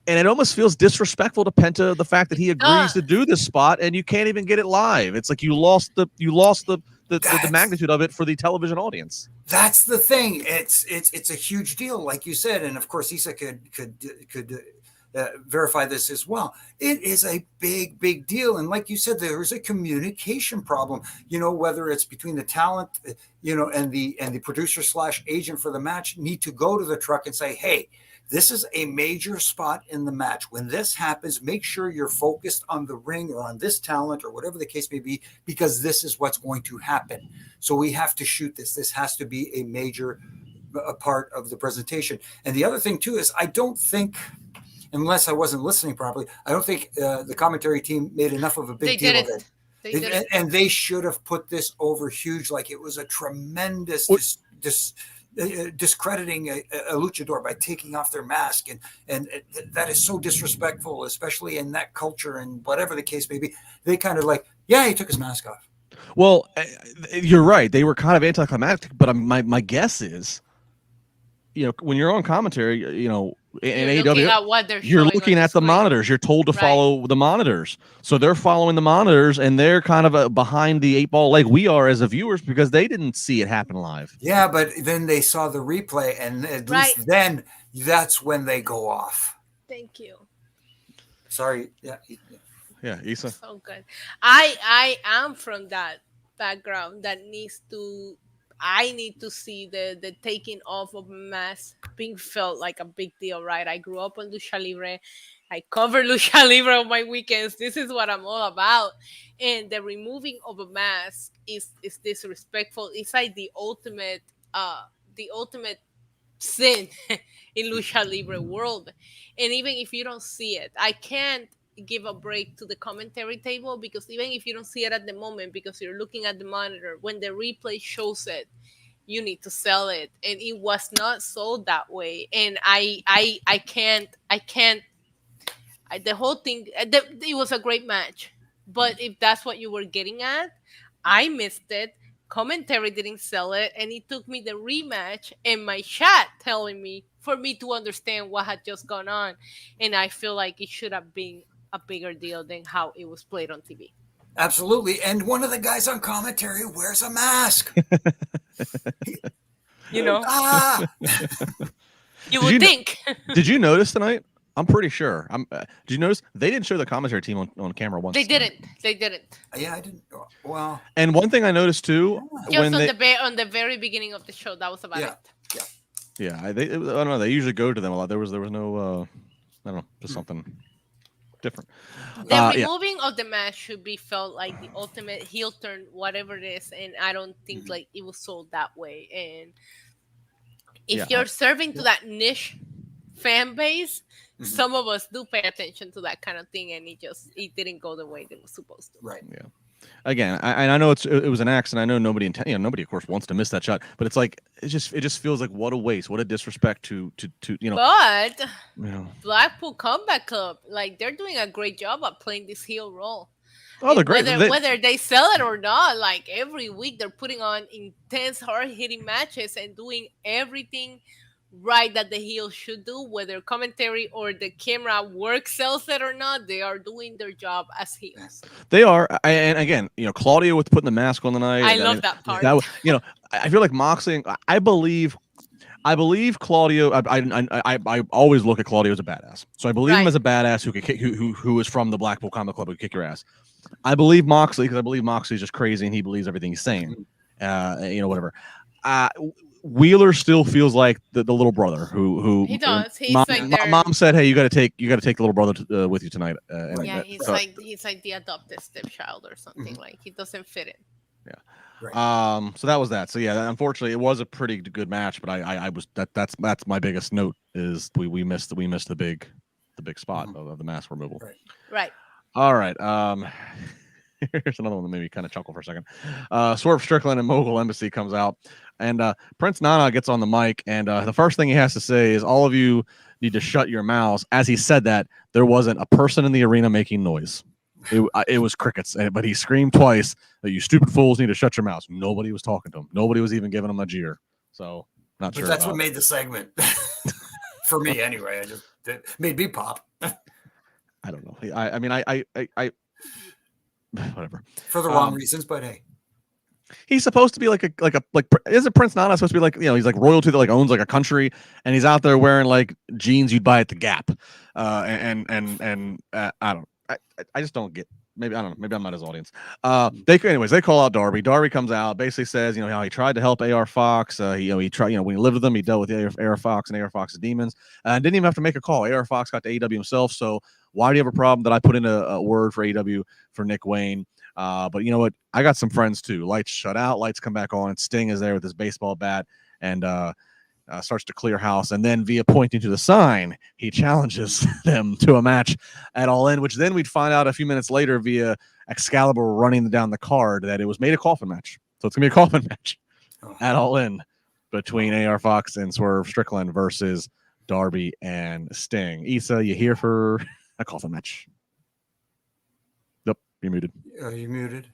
And it almost feels disrespectful to Penta, the fact that he agrees to do this spot and you can't even get it live. It's like you lost the magnitude of it for the television audience. That's the thing. It's a huge deal, like you said, and of course Issa could verify this as well. It is a big deal, and like you said, there is a communication problem. Whether it's between the talent, and the producer / agent for the match need to go to the truck and say, hey, this is a major spot in the match. When this happens, make sure you're focused on the ring or on this talent or whatever the case may be, because this is what's going to happen. So we have to shoot this. This has to be a major part of the presentation. And the other thing, too, is I don't think, unless I wasn't listening properly, I don't think the commentary team made enough of a big deal of it. And they should have put this over huge, like it was a tremendous discrediting a luchador by taking off their mask, and that is so disrespectful, especially in that culture and whatever the case may be. They kind of he took his mask off. Well, you're right. They were kind of anticlimactic, but my guess is, when you're on commentary, in AEW, you're looking at the monitors. You're told to follow the monitors. So they're following the monitors, and they're kind of behind the 8-ball like we are as the viewers because they didn't see it happen live. Yeah, but then they saw the replay, and at least then that's when they go off. Thank you. Sorry. Yeah, Issa. So good. I am from that background that I need to see the taking off of a mask being felt like a big deal, right? I grew up on Lucha Libre. I cover Lucha Libre on my weekends. This is what I'm all about. And the removing of a mask is disrespectful. It's like the ultimate sin in Lucha Libre world. And even if you don't see it, I can't give a break to the commentary table, because even if you don't see it at the moment because you're looking at the monitor, when the replay shows it, you need to sell it, and it was not sold that way. And I can't the whole thing, it was a great match, but if that's what you were getting at, I missed it. Commentary didn't sell it, and it took me the rematch and my chat telling me for me to understand what had just gone on. And I feel like it should have been a bigger deal than how it was played on TV. Absolutely. And one of the guys on commentary wears a mask. You would think. Did you notice tonight? I'm pretty sure. Did you notice they didn't show the commentary team on camera once? They didn't. Yeah, I didn't. Well, and one thing I noticed too, just on the very beginning of the show, that was about it. Yeah. I don't know. They usually go to them a lot. There was no. I don't know, just something different. The removing of the mask should be felt like the ultimate heel turn, whatever it is, and I don't think like it was sold that way. And if you're serving to that niche fan base, some of us do pay attention to that kind of thing, and it didn't go the way it was supposed to. Right. Yeah. Again, I know it was an accident. I know nobody of course wants to miss that shot, but it's like it just feels like what a waste, what a disrespect to But Blackpool Combat Club, like they're doing a great job at playing this heel role. Oh, they're great. Whether they sell it or not, like every week they're putting on intense, hard-hitting matches and doing everything right that the heel should do, whether commentary or the camera work sells it or not. They are doing their job as heels. They are, and again, Claudio with putting the mask on the night. I love that part. I feel like Moxley. I believe Claudio. I always look at Claudio as a badass. So I believe him as a badass who could kick, who is from the Blackpool Comic Club, who could kick your ass. I believe Moxley because I believe Moxley's just crazy and he believes everything he's saying. Whatever. Wheeler still feels like the little brother who he does. He's mom said, "Hey, you got to take the little brother with you tonight." He's like the adopted stepchild or something. Like he doesn't fit in. Yeah. Right. So that was that. So yeah, unfortunately, it was a pretty good match. But I was that's my biggest note is we missed the big spot of the mask removal. Right. All right. Here's another one that made me kind of chuckle for a second. Swerve Strickland and Mogul Embassy comes out, and Prince Nana gets on the mic, and the first thing he has to say is, "All of you need to shut your mouths." As he said that, there wasn't a person in the arena making noise. It was crickets, but he screamed twice that you stupid fools need to shut your mouths. Nobody was talking to him. Nobody was even giving him a jeer. So not sure. But that's what made the segment for me anyway. It made me pop. I don't know. I whatever for the wrong reasons, but hey, he's supposed to be like isn't Prince Nana supposed to be like he's like royalty that like owns like a country, and he's out there wearing like jeans you'd buy at the Gap, I just don't get. Maybe I don't know. Maybe I'm not his audience. They call out Darby. Darby comes out, basically says, how he tried to help AR Fox. He tried, when he lived with them, he dealt with AR Fox and AR Fox's demons, and didn't even have to make a call. AR Fox got to AEW himself. So why do you have a problem that I put in a word for AEW for Nick Wayne? But you know what? I got some friends too. Lights shut out, lights come back on. Sting is there with his baseball bat and starts to clear house, and then via pointing to the sign, he challenges them to a match at All In, which then we'd find out a few minutes later via Excalibur running down the card that it was made a coffin match. So it's gonna be a coffin match at All In between AR Fox and Swerve Strickland versus Darby and Sting. Issa, you here for a coffin match? Yep, you're muted. Are you muted?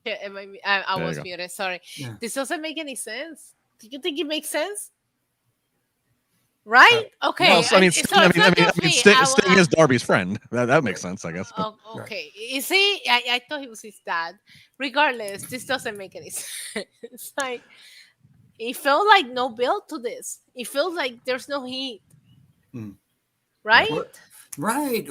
Yeah, I was muted. Sorry. Yeah. This doesn't make any sense. Do you think it makes sense? Right? Okay. Well, Sting is Darby's friend. That makes sense, I guess. Oh, okay. You see, I thought he was his dad. Regardless, this doesn't make any sense. It's like it felt like no build to this. It feels like there's no heat. Right? Right.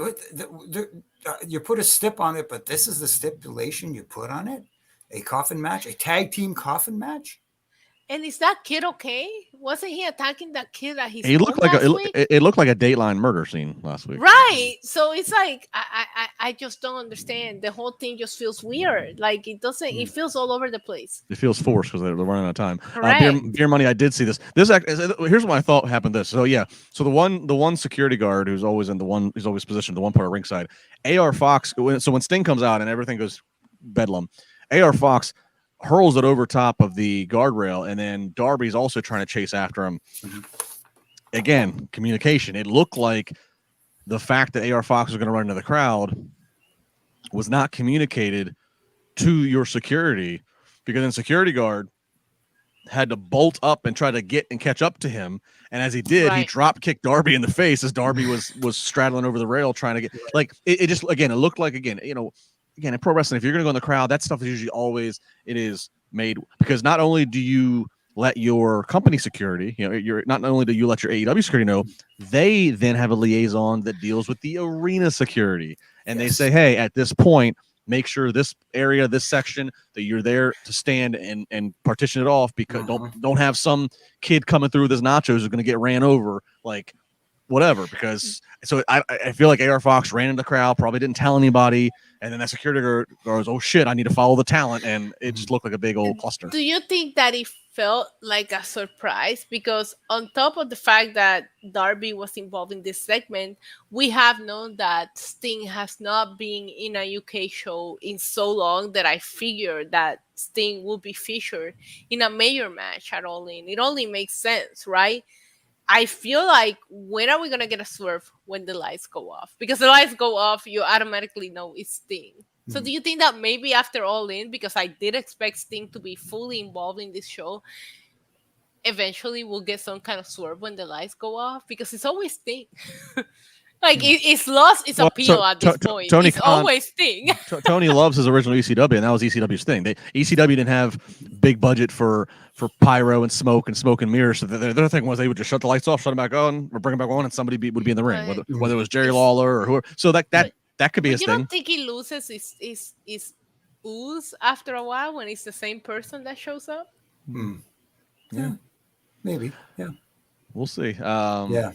You put a stip on it, but this is the stipulation you put on it? A coffin match? A tag team coffin match? And is that kid okay? Wasn't he attacking that kid that he looked like it looked like a Dateline murder scene last week. Right. So it's like I just don't understand. The whole thing just feels weird. Like it doesn't. It feels all over the place. It feels forced because they're running out of time. Beer Money. I did see this. Here's what I thought happened. So the one security guard who's always positioned the one part of ringside. AR Fox. So when Sting comes out and everything goes bedlam, AR Fox hurls it over top of the guardrail, and then Darby's also trying to chase after him. Again, communication. It looked like the fact that AR Fox was going to run into the crowd was not communicated to your security, because then security guard had to bolt up and try to get and catch up to him. And as he did, he drop kicked Darby in the face as Darby was straddling over the rail trying to get it just, again, it looked like, again, in pro wrestling, if you're going to go in the crowd, that stuff is usually always made, because not only do you let your company security, not only do you let your AEW security know, they then have a liaison that deals with the arena security, and they say, hey, at this point, make sure this area, this section, that you're there to stand and partition it off, because don't have some kid coming through with his nachos who's going to get ran over, like whatever. Because so I feel like AR Fox ran into the crowd, probably didn't tell anybody. And then that security guard goes, oh, shit, I need to follow the talent. And it just looked like a big old cluster. Do you think that it felt like a surprise? Because on top of the fact that Darby was involved in this segment, we have known that Sting has not been in a UK show in so long that I figured that Sting would be featured in a major match at All In. It only makes sense, right? I feel like, when are we gonna get a swerve when the lights go off? Because the lights go off, you automatically know it's Sting. So do you think that maybe after All In, because I did expect Sting to be fully involved in this show, eventually we'll get some kind of swerve when the lights go off? Because it's always Sting. Like, it's lost its appeal at this point. Tony it's Khan, always Sting. Tony loves his original ECW, and that was ECW's thing. ECW didn't have big budget for pyro and smoke and mirrors. So their thing was they would just shut the lights off, shut them back on, or bring them back on, and somebody would be in the ring, whether it was Jerry Lawler or whoever. So that could be his thing. You don't think he loses his ooze after a while when it's the same person that shows up? Yeah, maybe. Yeah, we'll see. Yeah.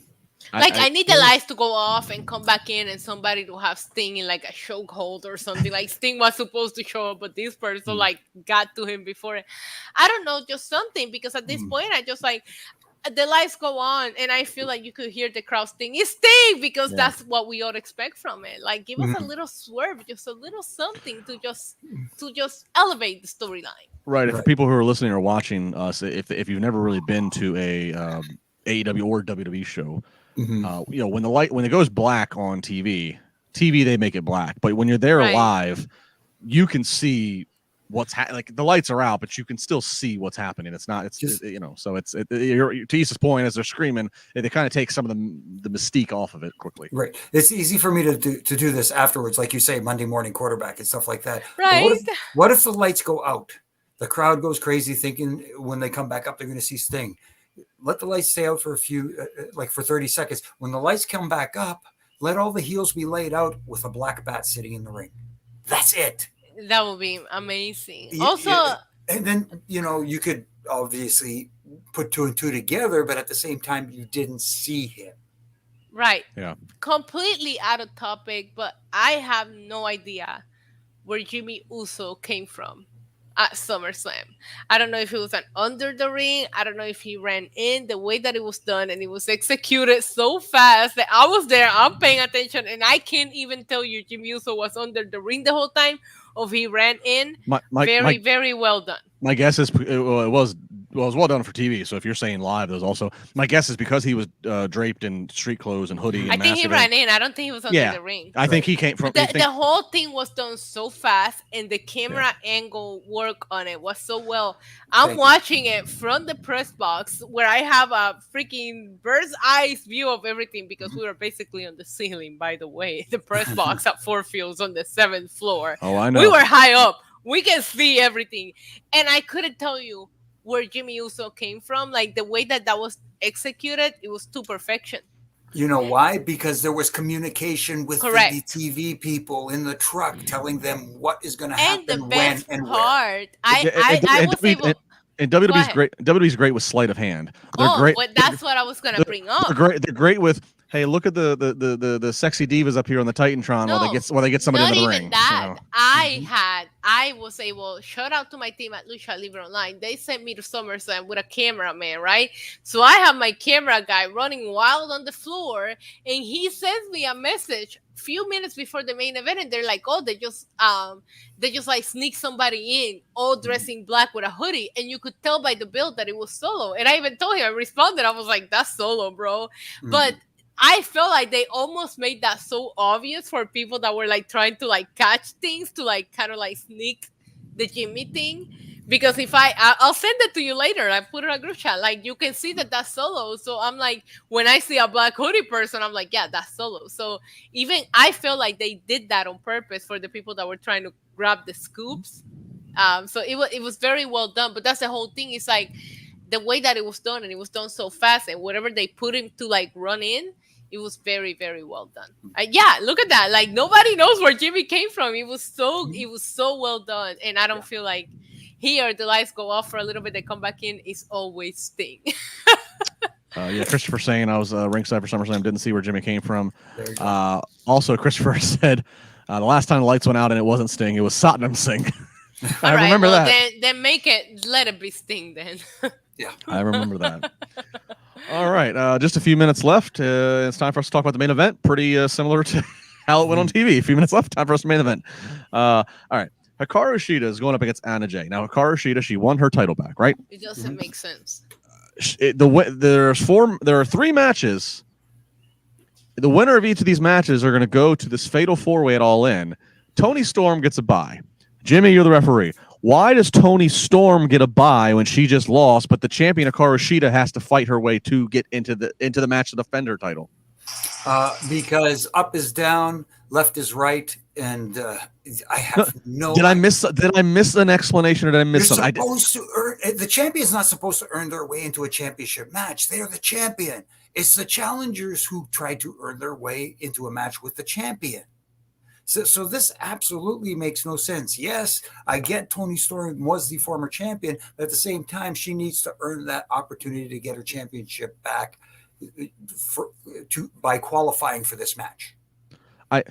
I need the lights to go off and come back in, and somebody to have Sting in like a chokehold or something. Like, Sting was supposed to show up, but this person like got to him before. I don't know, just something, because at this point I just like, the lights go on and I feel like you could hear the crowd Sting. It's Sting, because that's what we all expect from it. Like, give us a little swerve, just a little something to just elevate the storyline. Right. For people who are listening or watching us, if you've never really been to a AEW or WWE show. When it goes black on TV, they make it black. But when you're there live, you can see what's like the lights are out, but you can still see what's happening. It's not. It's just, So to Isa's point, as they're screaming, they kind of take some of the mystique off of it quickly. Right. It's easy for me to do this afterwards, like you say, Monday morning quarterback and stuff like that. Right. What if the lights go out? The crowd goes crazy, thinking when they come back up, they're going to see Sting. Let the lights stay out for a few, for 30 seconds. When the lights come back up, let all the heels be laid out with a black bat sitting in the ring. That's it. That would be amazing. And then, you could obviously put 2 and 2 together, but at the same time, you didn't see him. Right. Yeah. Completely out of topic, but I have no idea where Jimmy Uso came from at SummerSlam. I don't know if it was under the ring. I don't know if he ran in. The way that it was done, and it was executed so fast that I was there, I'm paying attention, and I can't even tell you Jimmy Uso was under the ring the whole time, or he ran in. Very well done. My guess is it was well done for TV. So if you're saying live, there's also, my guess is because he was draped in street clothes and hoodie. I think he ran in. I don't think he was under the ring. I think he came from. The whole thing was done so fast, and the camera angle work on it was so well. I'm watching it from the press box where I have a freaking bird's eye view of everything, because we were basically on the ceiling. By the way, the press box at Ford Field's on the 7th floor. Oh, I know. We were high up. We can see everything, and I couldn't tell you where Jimmy Uso came from. Like, the way that was executed, it was to perfection. You know why? Because there was communication with the TV people in the truck telling them what is going to happen, and the best when, and part, I was able. And WWE's great. WWE's great with sleight of hand. They're great. But that's what I was going to bring up. They're great with, hey, look at the sexy divas up here on the Titantron while they get somebody in the ring. Not even that. I was able, shout out to my team at Lucha Libre Online. They sent me to SummerSlam with a cameraman, right? So I have my camera guy running wild on the floor, and he sends me a message few minutes before the main event, and they're like, oh, they just like sneak somebody in all dressed in black with a hoodie, and you could tell by the build that it was Solo. And I even told him, I responded, I was like, that's Solo, bro. But I felt like they almost made that so obvious for people that were like trying to like catch things, to like kind of like sneak the Jimmy thing. Because if I'll send it to you later. I put it in a group chat. Like, you can see that that's Solo. So I'm like, when I see a black hoodie person, I'm like, yeah, that's Solo. So even I feel like they did that on purpose for the people that were trying to grab the scoops. So it was very well done. But that's the whole thing. It's like the way that it was done, and it was done so fast, and whatever they put him to like run in, it was very, very well done. Look at that. Like, nobody knows where Jimmy came from. It was so well done. And I don't feel like here the lights go off for a little bit, they come back in, it's always Sting. Christopher saying I was ringside for SummerSlam, didn't see where Jimmy came from. Also, Christopher said the last time the lights went out and it wasn't Sting, it was Satnam Singh. I remember that. Then let it be Sting then. Yeah, I remember that. All right, just a few minutes left. It's time for us to talk about the main event. Pretty similar to how it went on TV. A few minutes left. Time for us to main event. All right. Hikaru Shida is going up against Anna Jay. Now, Hikaru Shida, she won her title back, right? It doesn't make sense. There are 3 matches. The winner of each of these matches are going to go to this fatal 4-way at All In. Toni Storm gets a bye. Jimmy, you're the referee. Why does Toni Storm get a bye when she just lost, but the champion Hikaru Shida has to fight her way to get into the match to defend her title? Because up is down, left is right, and I have no. Did I miss an explanation, or did I miss something? The champion's not supposed to earn their way into a championship match. They are the champion. It's the challengers who try to earn their way into a match with the champion. So this absolutely makes no sense. Yes, I get Toni Storm was the former champion, but at the same time, she needs to earn that opportunity to get her championship back by qualifying for this match. I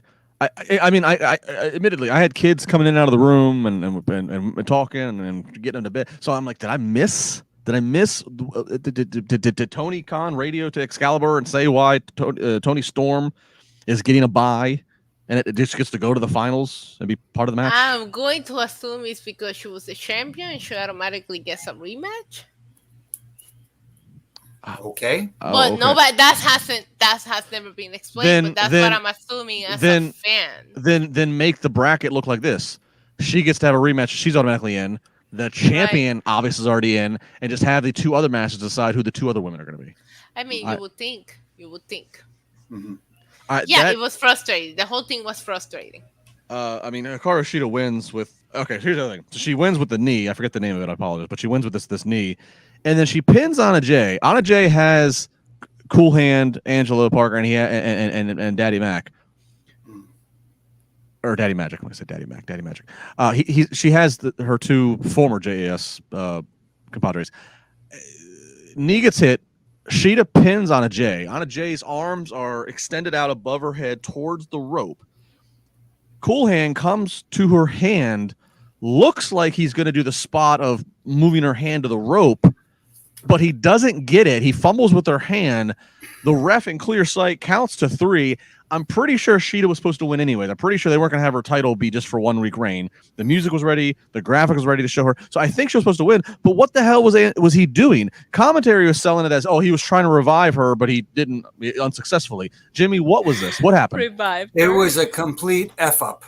mean, admittedly, I had kids coming in and out of the room and talking and getting them to bed. So I'm like, did I miss? Did Tony Khan radio to Excalibur and say why Toni Storm is getting a bye and it just gets to go to the finals and be part of the match? I'm going to assume it's because she was the champion and she automatically gets a rematch. Okay. But okay. No, but that has never been explained. But that's what I'm assuming as a fan. Then make the bracket look like this: she gets to have a rematch. She's automatically in. The champion obviously is already in, and just have the 2 other matches decide who the 2 other women are going to be. I mean, you would think. Mm-hmm. It was frustrating. The whole thing was frustrating. I mean, Hikaru Shida wins with. Okay, here's the other thing. So she wins with the knee. I forget the name of it. I apologize, but she wins with this knee. And then she pins Anna Jay. Anna Jay has Cool Hand, Angelo Parker, and Daddy Mac, or Daddy Magic. When I said Daddy Mac, Daddy Magic. She has her 2 former JAS compadres. Knee gets hit. Sheeta pins Anna Jay. Anna Jay's arms are extended out above her head towards the rope. Cool Hand comes to her hand. Looks like he's going to do the spot of moving her hand to the rope, but he doesn't get it. He fumbles with her hand. The ref in clear sight counts to 3. I'm pretty sure Sheeta was supposed to win anyway. I'm pretty sure they weren't going to have her title be just for 1 week reign. The music was ready. The graphic was ready to show her. So I think she was supposed to win. But what the hell was he doing? Commentary was selling it as, he was trying to revive her, but he didn't unsuccessfully. Jimmy, what was this? What happened? Revive. It was a complete F-up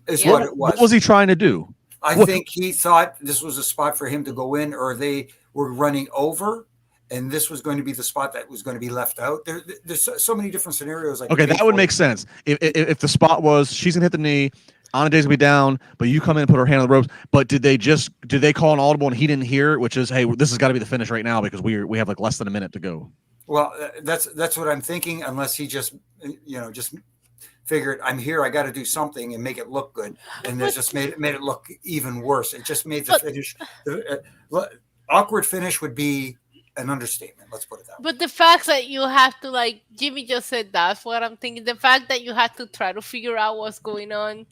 is what it was. What was he trying to do? I think he thought this was a spot for him to go in, or they were running over, and this was going to be the spot that was going to be left out. There's so many different scenarios. Okay, that would make sense. If the spot was she's going to hit the knee, Anna Jay's going to be down, but you come in and put her hand on the ropes. But did they call an audible and he didn't hear it, which is, hey, this has got to be the finish right now because we have like less than a minute to go. Well, that's what I'm thinking, unless he just figured, I'm here, I got to do something and make it look good, and it just made it look even worse. It just made the finish awkward. Finish would be an understatement. Let's put it that way. But the fact that you have to, like Jimmy just said, that's what I'm thinking. The fact that you had to try to figure out what's going on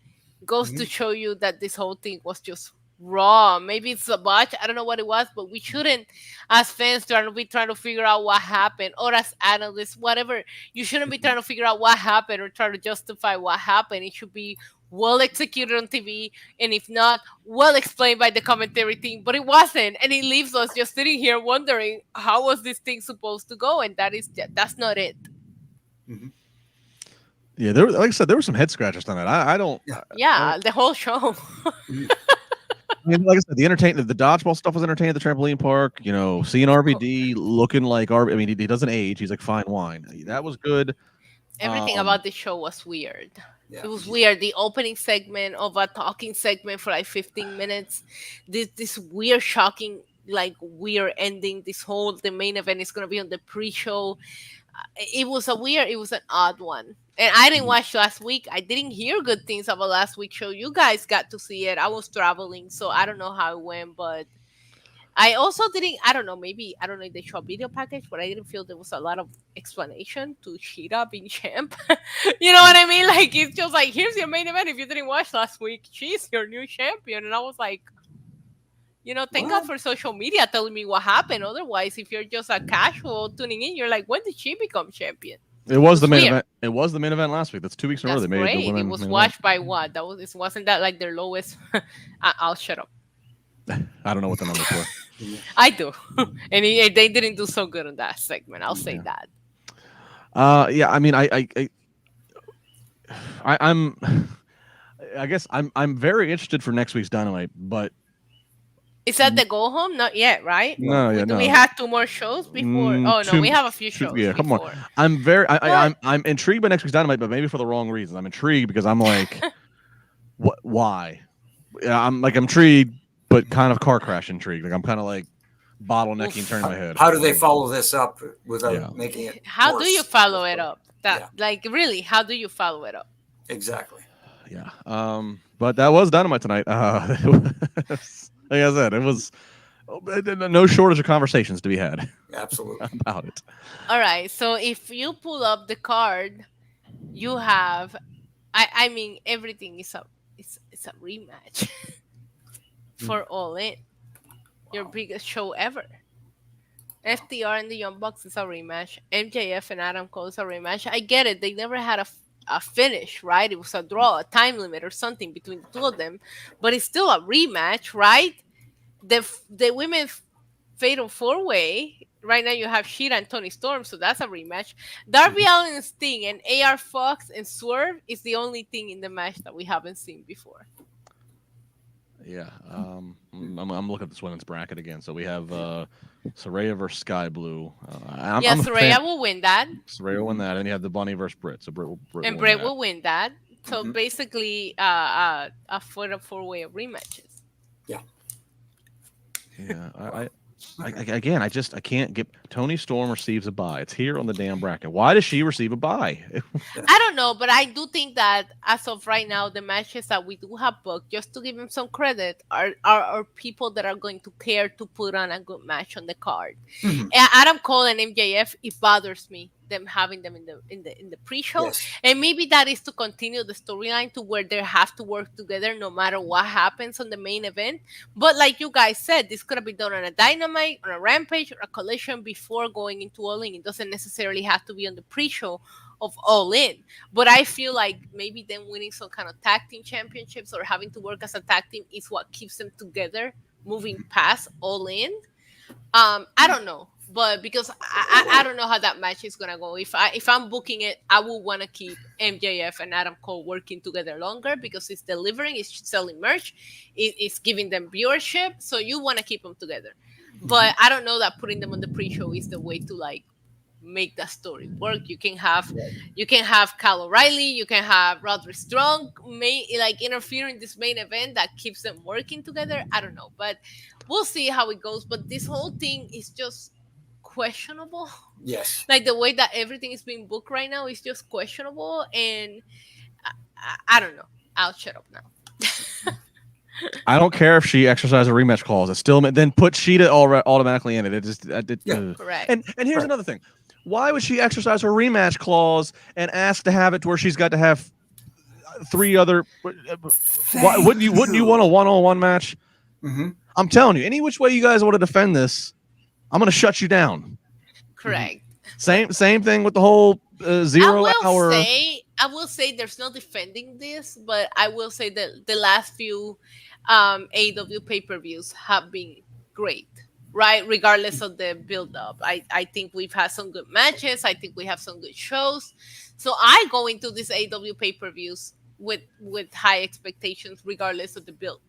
goes to show you that this whole thing was just raw. Maybe it's a botch. I don't know what it was, but we shouldn't, as fans, be trying to figure out what happened, or as analysts, whatever. You shouldn't be trying to figure out what happened or try to justify what happened. It should be well executed on TV, and if not, well explained by the commentary team. But it wasn't, and it leaves us just sitting here wondering how was this thing supposed to go, and that's not it. Mm-hmm. Yeah, like I said, there were some head scratchers on that. I don't. Yeah, the whole show. I mean, like I said, the dodgeball stuff was entertaining at the trampoline park. Seeing RVD looking like RVD. I mean, he doesn't age. He's like fine wine. That was good. Everything about the show was weird. Yeah. It was weird. The opening segment of a talking segment for like 15 minutes. This weird, shocking, weird ending. The main event is going to be on the pre-show. It was an odd one. And I didn't watch last week. I didn't hear good things about last week's show. You guys got to see it. I was traveling, so I don't know how it went, but I also didn't, I don't know if they show a video package, but I didn't feel there was a lot of explanation to Sheeta being champ. You know what I mean? Like, it's just like, here's your main event. If you didn't watch last week, she's your new champion. And I was like, thank God for social media telling me what happened. Otherwise, if you're just a casual tuning in, you're like, when did she become champion? It was the main event. It was the main event last week. That's 2 weeks in a row. They made the women. It was watched by what? Wasn't that like their lowest? I'll shut up. I don't know what the numbers were. I do, and they didn't do so good on that segment. I'll say that. Yeah, I mean, I'm I guess I'm very interested for next week's Dynamite, but is that the go home? Not yet, right? No, yeah, Do no. we have 2 more shows before? Oh no, we have a few shows. Yeah, come before. on. I'm intrigued by next week's Dynamite, but maybe for the wrong reasons. I'm intrigued because I'm like, what? Why? Yeah, I'm intrigued, but kind of car crash intrigued. Like I'm kind of like bottlenecking, turning my head. How do they follow this up without making it? How worse? do you follow it up? Like really, how do you follow it up? Exactly. Yeah. But that was Dynamite tonight. Like I said, it was no shortage of conversations to be had. Absolutely. About it. All right. So if you pull up the card, you have, I mean, everything is it's a rematch for All In, your biggest show ever. FTR and the Young Bucks is a rematch. MJF and Adam Cole is a rematch. I get it. They never had a finish, right? It was a draw, a time limit or something between the two of them, but it's still a rematch, right? The women's fatal 4-way, right now you have Sheeta and Toni Storm, so that's a rematch. Darby Allin and Sting and AR Fox and Swerve is the only thing in the match that we haven't seen before. Yeah. I'm looking at this women's bracket again. So we have Saraya versus Sky Blue. Saraya will win that. Saraya will win that, and you have the Bunny versus Britt. So Britt will win that. So basically, a 4-way of rematches. Yeah. Yeah. I can't get. Toni Storm receives a bye. It's here on the damn bracket. Why does she receive a bye? I don't know, but I do think that as of right now, the matches that we do have booked, just to give them some credit, are people that are going to care to put on a good match on the card. Adam Cole and MJF, it bothers me them having them in the pre-show, and maybe that is to continue the storyline to where they have to work together no matter what happens on the main event. But like you guys said, this could have been done on a Dynamite, on a Rampage, or a Collision before going into All In. It doesn't necessarily have to be on the pre-show of All In. But I feel like maybe them winning some kind of tag team championships or having to work as a tag team is what keeps them together moving past All In. I don't know. But because I don't know how that match is gonna go. If I'm booking it, I will want to keep MJF and Adam Cole working together longer because it's delivering, it's selling merch, it's giving them viewership. So you want to keep them together. But I don't know that putting them on the pre-show is the way to like make that story work. You can have Kyle O'Reilly, you can have Roderick Strong interfere in this main event that keeps them working together. I don't know, but we'll see how it goes. But this whole thing is just questionable. Yes. Like the way that everything is being booked right now is just questionable, and I don't know. I'll shut up now. I don't care if she exercises a rematch clause. It's still then put Sheeta automatically in it. It just correct. And here's another thing. Why would she exercise her rematch clause and ask to have it to where she's got to have 3 other? Why wouldn't you want a 1-on-1 match? I'm telling you, any which way you guys want to defend this, I'm going to shut you down. Correct. Same thing with the whole 0 hour. I will say there's no defending this, but I will say that the last few AEW pay-per-views have been great, right? Regardless of the build-up. I think we've had some good matches. I think we have some good shows. So I go into these AEW pay-per-views with high expectations regardless of the build.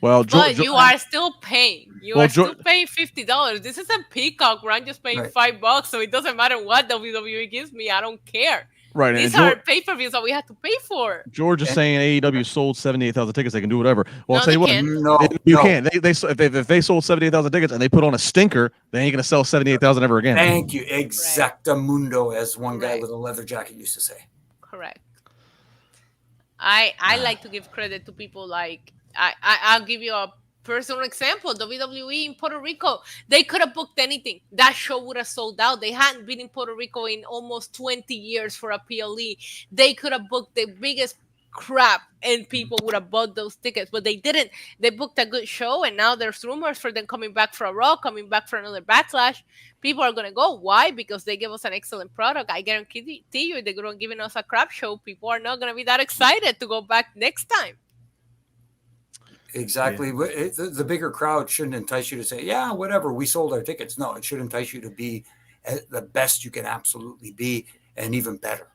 Well, but you are still paying. Still paying $50. This isn't Peacock where I'm just paying $5, so it doesn't matter what WWE gives me. I don't care. Right. These are pay-per-views that we have to pay for. George is saying AEW sold 78,000 tickets. They can do whatever. Well, no, I'll tell you what. You can't. If they sold 78,000 tickets and they put on a stinker, they ain't going to sell 78,000 ever again. Thank you. Exactamundo, as one guy with a leather jacket used to say. Correct. I like to give credit to people like I'll give you a personal example. WWE in Puerto Rico, they could have booked anything. That show would have sold out. They hadn't been in Puerto Rico in almost 20 years for a PLE. They could have booked the biggest crap and people would have bought those tickets, but they didn't. They booked a good show, and now there's rumors for them coming back for a Raw, coming back for another Backlash. People are going to go. Why? Because they give us an excellent product. I guarantee you, if they're going to giving us a crap show, people are not going to be that excited to go back next time. Exactly. The bigger crowd shouldn't entice you to say, yeah, whatever, we sold our tickets. No, it should entice you to be the best you can absolutely be and even better.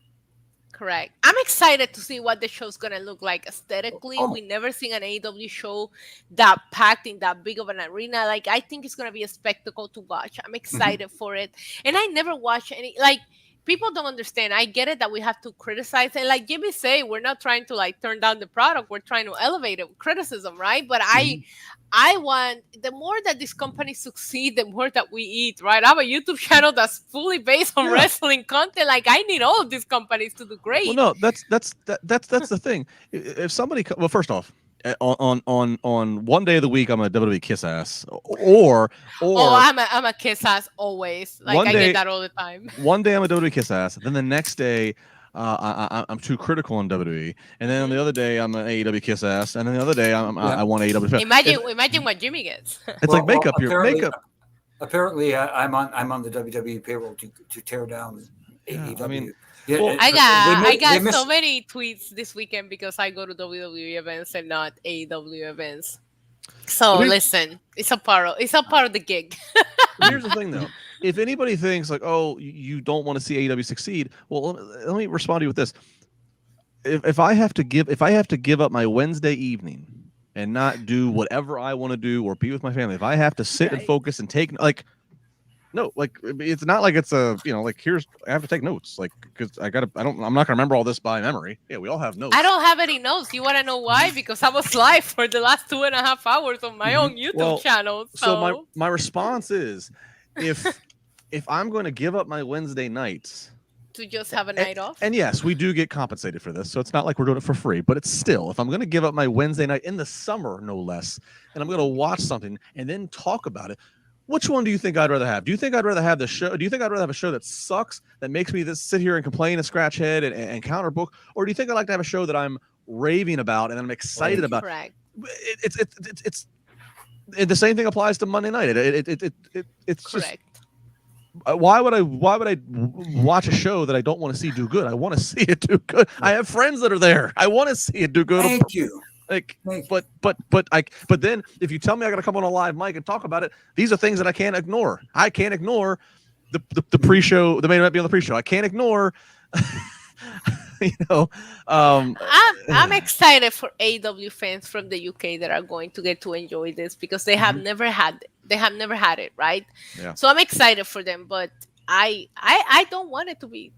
Correct. I'm excited to see what the show's gonna look like aesthetically. We never seen an AEW show that packed in that big of an arena. Like, I think it's gonna be a spectacle to watch. I'm excited for it. And I never watch any, like, people don't understand. I get it that we have to criticize, and like Jimmy say, we're not trying to like turn down the product. We're trying to elevate it with criticism, right? But I want, the more that this company succeed, the more that we eat, right? I have a YouTube channel that's fully based on wrestling content. Like, I need all of these companies to do great. Well, no, that's the thing. If somebody, well, first off, on one day of the week, I'm a WWE kiss ass, or I'm a kiss ass always. Like, I get that all the time. One day I'm a WWE kiss ass, then the next day I'm too critical on WWE, and then on the other day I'm an AEW kiss ass, and then the other day I want AEW. Imagine what Jimmy gets. It's like makeup. Your makeup. Apparently, I'm on the WWE payroll to tear down AEW. I mean, I got so many tweets this weekend because I go to WWE events and not AEW events. So listen, it's a part of the gig. Here's the thing, though. If anybody thinks like, oh, you don't want to see AEW succeed, well, let me respond to you with this. If I have to give up my Wednesday evening and not do whatever I want to do or be with my family, if I have to sit and focus and take no, like, it's not like it's a, like, I have to take notes, like, because I'm not gonna remember all this by memory. Yeah, we all have notes. I don't have any notes. You want to know why? Because I was live for the last 2.5 hours on my own YouTube channel. So my response is, if I'm going to give up my Wednesday nights to just have a night off, and yes, we do get compensated for this, so it's not like we're doing it for free, but it's still, if I'm going to give up my Wednesday night in the summer, no less, and I'm going to watch something and then talk about it. Which one do you think I'd rather have? Do you think I'd rather have the show? Do you think I'd rather have a show that sucks, that makes me sit here and complain and scratch head and counter book? Or do you think I'd like to have a show that I'm raving about and I'm excited about? Correct. It's the same thing applies to Monday night. It's correct. Just, why would I watch a show that I don't want to see do good? I want to see it do good. I have friends that are there. I want to see it do good. Thank you. But then if you tell me I got to come on a live mic and talk about it, these are things that I can't ignore. I can't ignore the pre-show, the main event being on the pre-show. I can't ignore, I'm excited for AEW fans from the UK that are going to get to enjoy this because they have never had it, right? Yeah. So I'm excited for them, but I don't want it to be.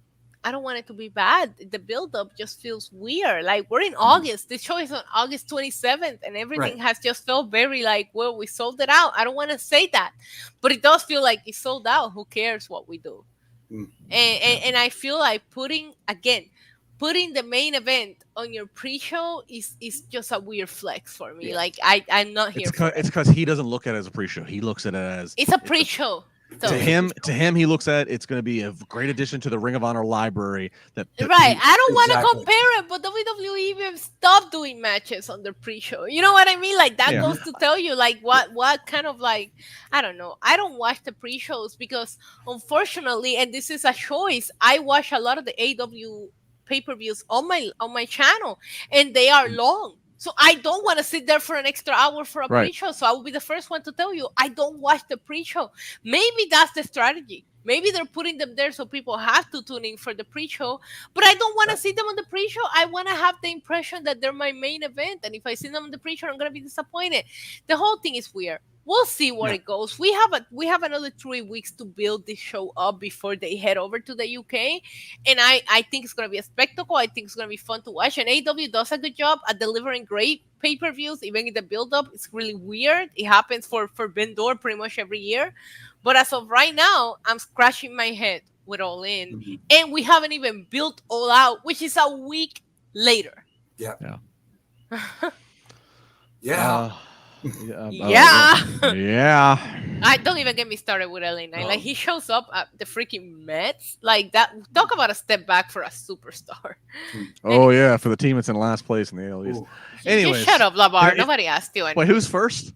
I don't want it to be bad. The build-up just feels weird. Like, we're in August. This show is on August 27th, and everything has just felt very like, well, we sold it out. I don't want to say that, but it does feel like it's sold out. Who cares what we do? And I feel like putting the main event on your pre-show is just a weird flex for me. Like, I'm not here. It's because he doesn't look at it as a pre-show. He looks at it as it's a pre-show. To him, he looks at it's going to be a great addition to the Ring of Honor library. I don't want to compare it, but WWE even stopped doing matches on the pre-show. You know what I mean? Like, that goes to tell you, like, what kind of, like, I don't know. I don't watch the pre-shows because, unfortunately, and this is a choice, I watch a lot of the AEW pay-per-views on my channel, and they are long. So I don't want to sit there for an extra hour for a pre-show. So I will be the first one to tell you, I don't watch the pre-show. Maybe that's the strategy. Maybe they're putting them there so people have to tune in for the pre-show. But I don't want to see them on the pre-show. I want to have the impression that they're my main event. And if I see them on the pre-show, I'm going to be disappointed. The whole thing is weird. We'll see where it goes. We have another 3 weeks to build this show up before they head over to the UK. And I think it's going to be a spectacle. I think it's going to be fun to watch. And AEW does a good job at delivering great pay-per-views, even in the build-up. It's really weird. It happens for Vendor pretty much every year. But as of right now, I'm scratching my head with Allin. And we haven't even built All Out, which is a week later. Yeah. I don't even get me started with LA Knight. Like, he shows up at the freaking Mets. Like, that. Talk about a step back for a superstar. Oh, yeah, for the team that's in last place in the AL East. Anyways, shut up, LaBar. Nobody asked you anything. Wait, who's first?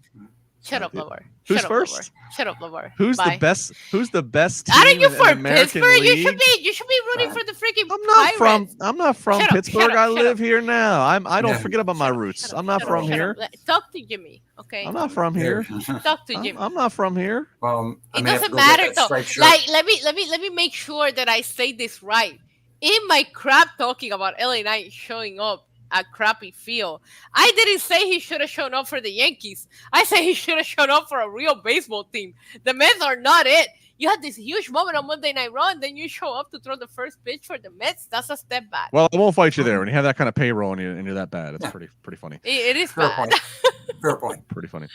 Shut up, LaBar. Who's first? Shut up, LaBar. Who's Bye. the best team Aren't you in for American Pittsburgh? League? You should be rooting for the freaking I'm not from Pittsburgh. I live here now. I don't forget about my roots. I'm not from here. Talk to Jimmy, okay? I'm not from here. Talk to Jimmy. I'm not from here. It doesn't matter though. Like let me make sure that I say this right. In my crap talking about LA Knight showing up a crappy field, I didn't say he should have shown up for the Yankees. I said he should have shown up for a real baseball team. The Mets are not it. You had this huge moment on Monday Night Raw, and then you show up to throw the first pitch for the Mets. That's a step back. Well, I won't fight you there. When you have that kind of payroll and you're that bad, it's pretty funny. It is Fair bad. Point. Fair point. Pretty funny.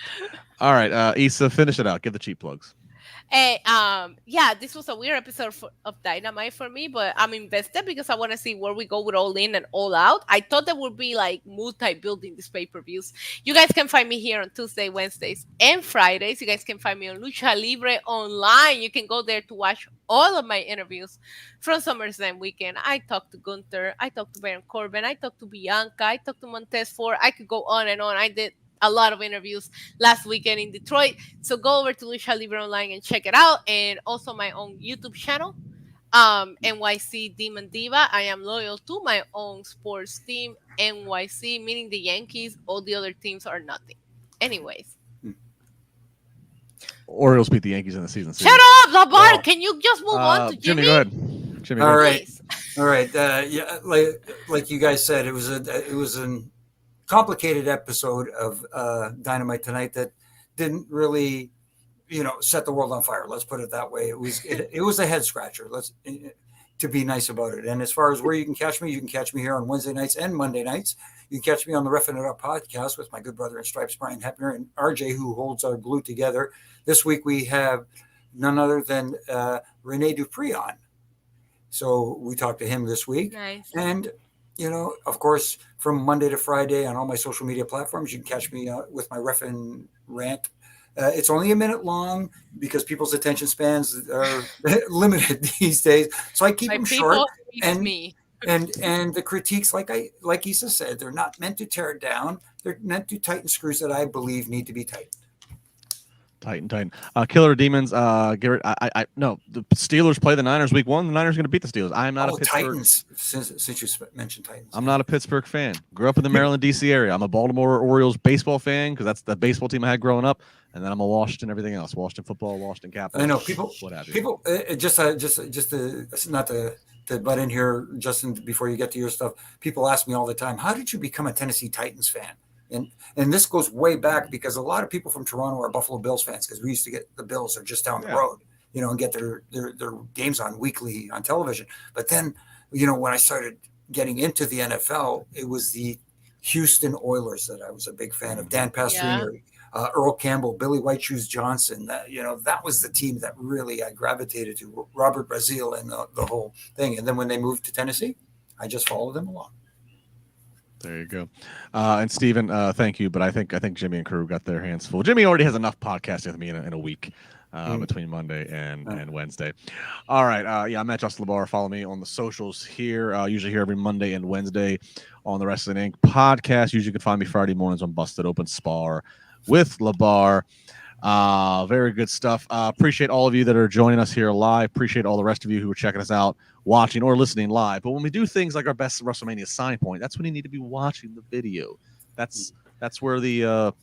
All right, Issa, finish it out. Give the cheap plugs. Yeah, this was a weird episode of Dynamite for me, but I'm invested because I want to see where we go with All In and All Out. I thought there would be like multi-building these pay-per-views. You guys can find me here on Tuesday, Wednesdays, and Fridays. You guys can find me on Lucha Libre Online. You can go there to watch all of my interviews from SummerSlam weekend. I talked to Gunther, I talked to Baron Corbin, I talked to Bianca, I talked to Montez Ford. I could go on and on. I did a lot of interviews last weekend in Detroit. So go over to Lucha Libre Online and check it out. And also my own YouTube channel, NYC Demon Diva. I am loyal to my own sports team, NYC, meaning the Yankees. All the other teams are nothing. Anyways. Orioles beat the Yankees in the season. Shut up, LaBar. Can you just move on to Jimmy? Jimmy, go ahead. Jimmy, all go right. Please. All right. Yeah, like you guys said, it was an complicated episode of Dynamite tonight that didn't really, set the world on fire. Let's put it that way. It was a head scratcher. To be nice about it. And as far as where you can catch me here on Wednesday nights and Monday nights. You can catch me on the Reffin' It Up podcast with my good brother in stripes, Brian Hepner, and RJ, who holds our glue together. This week we have none other than Rene Dupree on. So we talked to him this week. Nice. And of course, from Monday to Friday on all my social media platforms, you can catch me with my Reffin' Rant. It's only a minute long because people's attention spans are limited these days. So I keep them short. And the critiques, like Issa said, they're not meant to tear it down. They're meant to tighten screws that I believe need to be tightened. Tighten. Killer Demons. Garrett. No. The Steelers play the Niners week 1. The Niners are going to beat the Steelers. I am not a Pittsburgh. Titans. Since you mentioned Titans, I'm not a Pittsburgh fan. Grew up in the Maryland, D.C. area. I'm a Baltimore Orioles baseball fan because that's the baseball team I had growing up, and then I'm a Washington everything else. Washington football, Washington Capitals. I know people. What have you? People just not to butt in here, Justin. Before you get to your stuff, people ask me all the time, "How did you become a Tennessee Titans fan?" And this goes way back because a lot of people from Toronto are Buffalo Bills fans because we used to get the Bills are just down the road, and get their games on weekly on television. But then, when I started getting into the NFL, it was the Houston Oilers that I was a big fan of. Dan Pastorini, Earl Campbell, Billy White Shoes Johnson. That was the team that really I gravitated to. Robert Brazil and the whole thing. And then when they moved to Tennessee, I just followed them along. There you go. And Steven, thank you. But I think Jimmy and crew got their hands full. Jimmy already has enough podcasting with me in a week between Monday and Wednesday. All right. I'm at Justin LaBar. Follow me on the socials here. Usually here every Monday and Wednesday on the Wrestling Inc. podcast. Usually you can find me Friday mornings on Busted Open Spar with LaBar. Very good stuff. Appreciate all of you that are joining us here live. Appreciate all the rest of you who are checking us out, watching or listening live. But when we do things like our best WrestleMania sign point, that's when you need to be watching the video. That's where the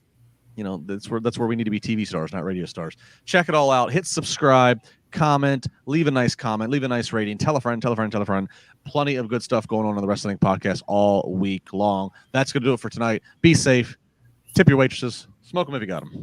that's where we need to be TV stars, not radio stars. Check it all out. Hit subscribe, comment, leave a nice comment, leave a nice rating. Tell a friend, tell a friend, tell a friend. Plenty of good stuff going on the Wrestling Podcast all week long. That's going to do it for tonight. Be safe. Tip your waitresses. Smoke them if you got them.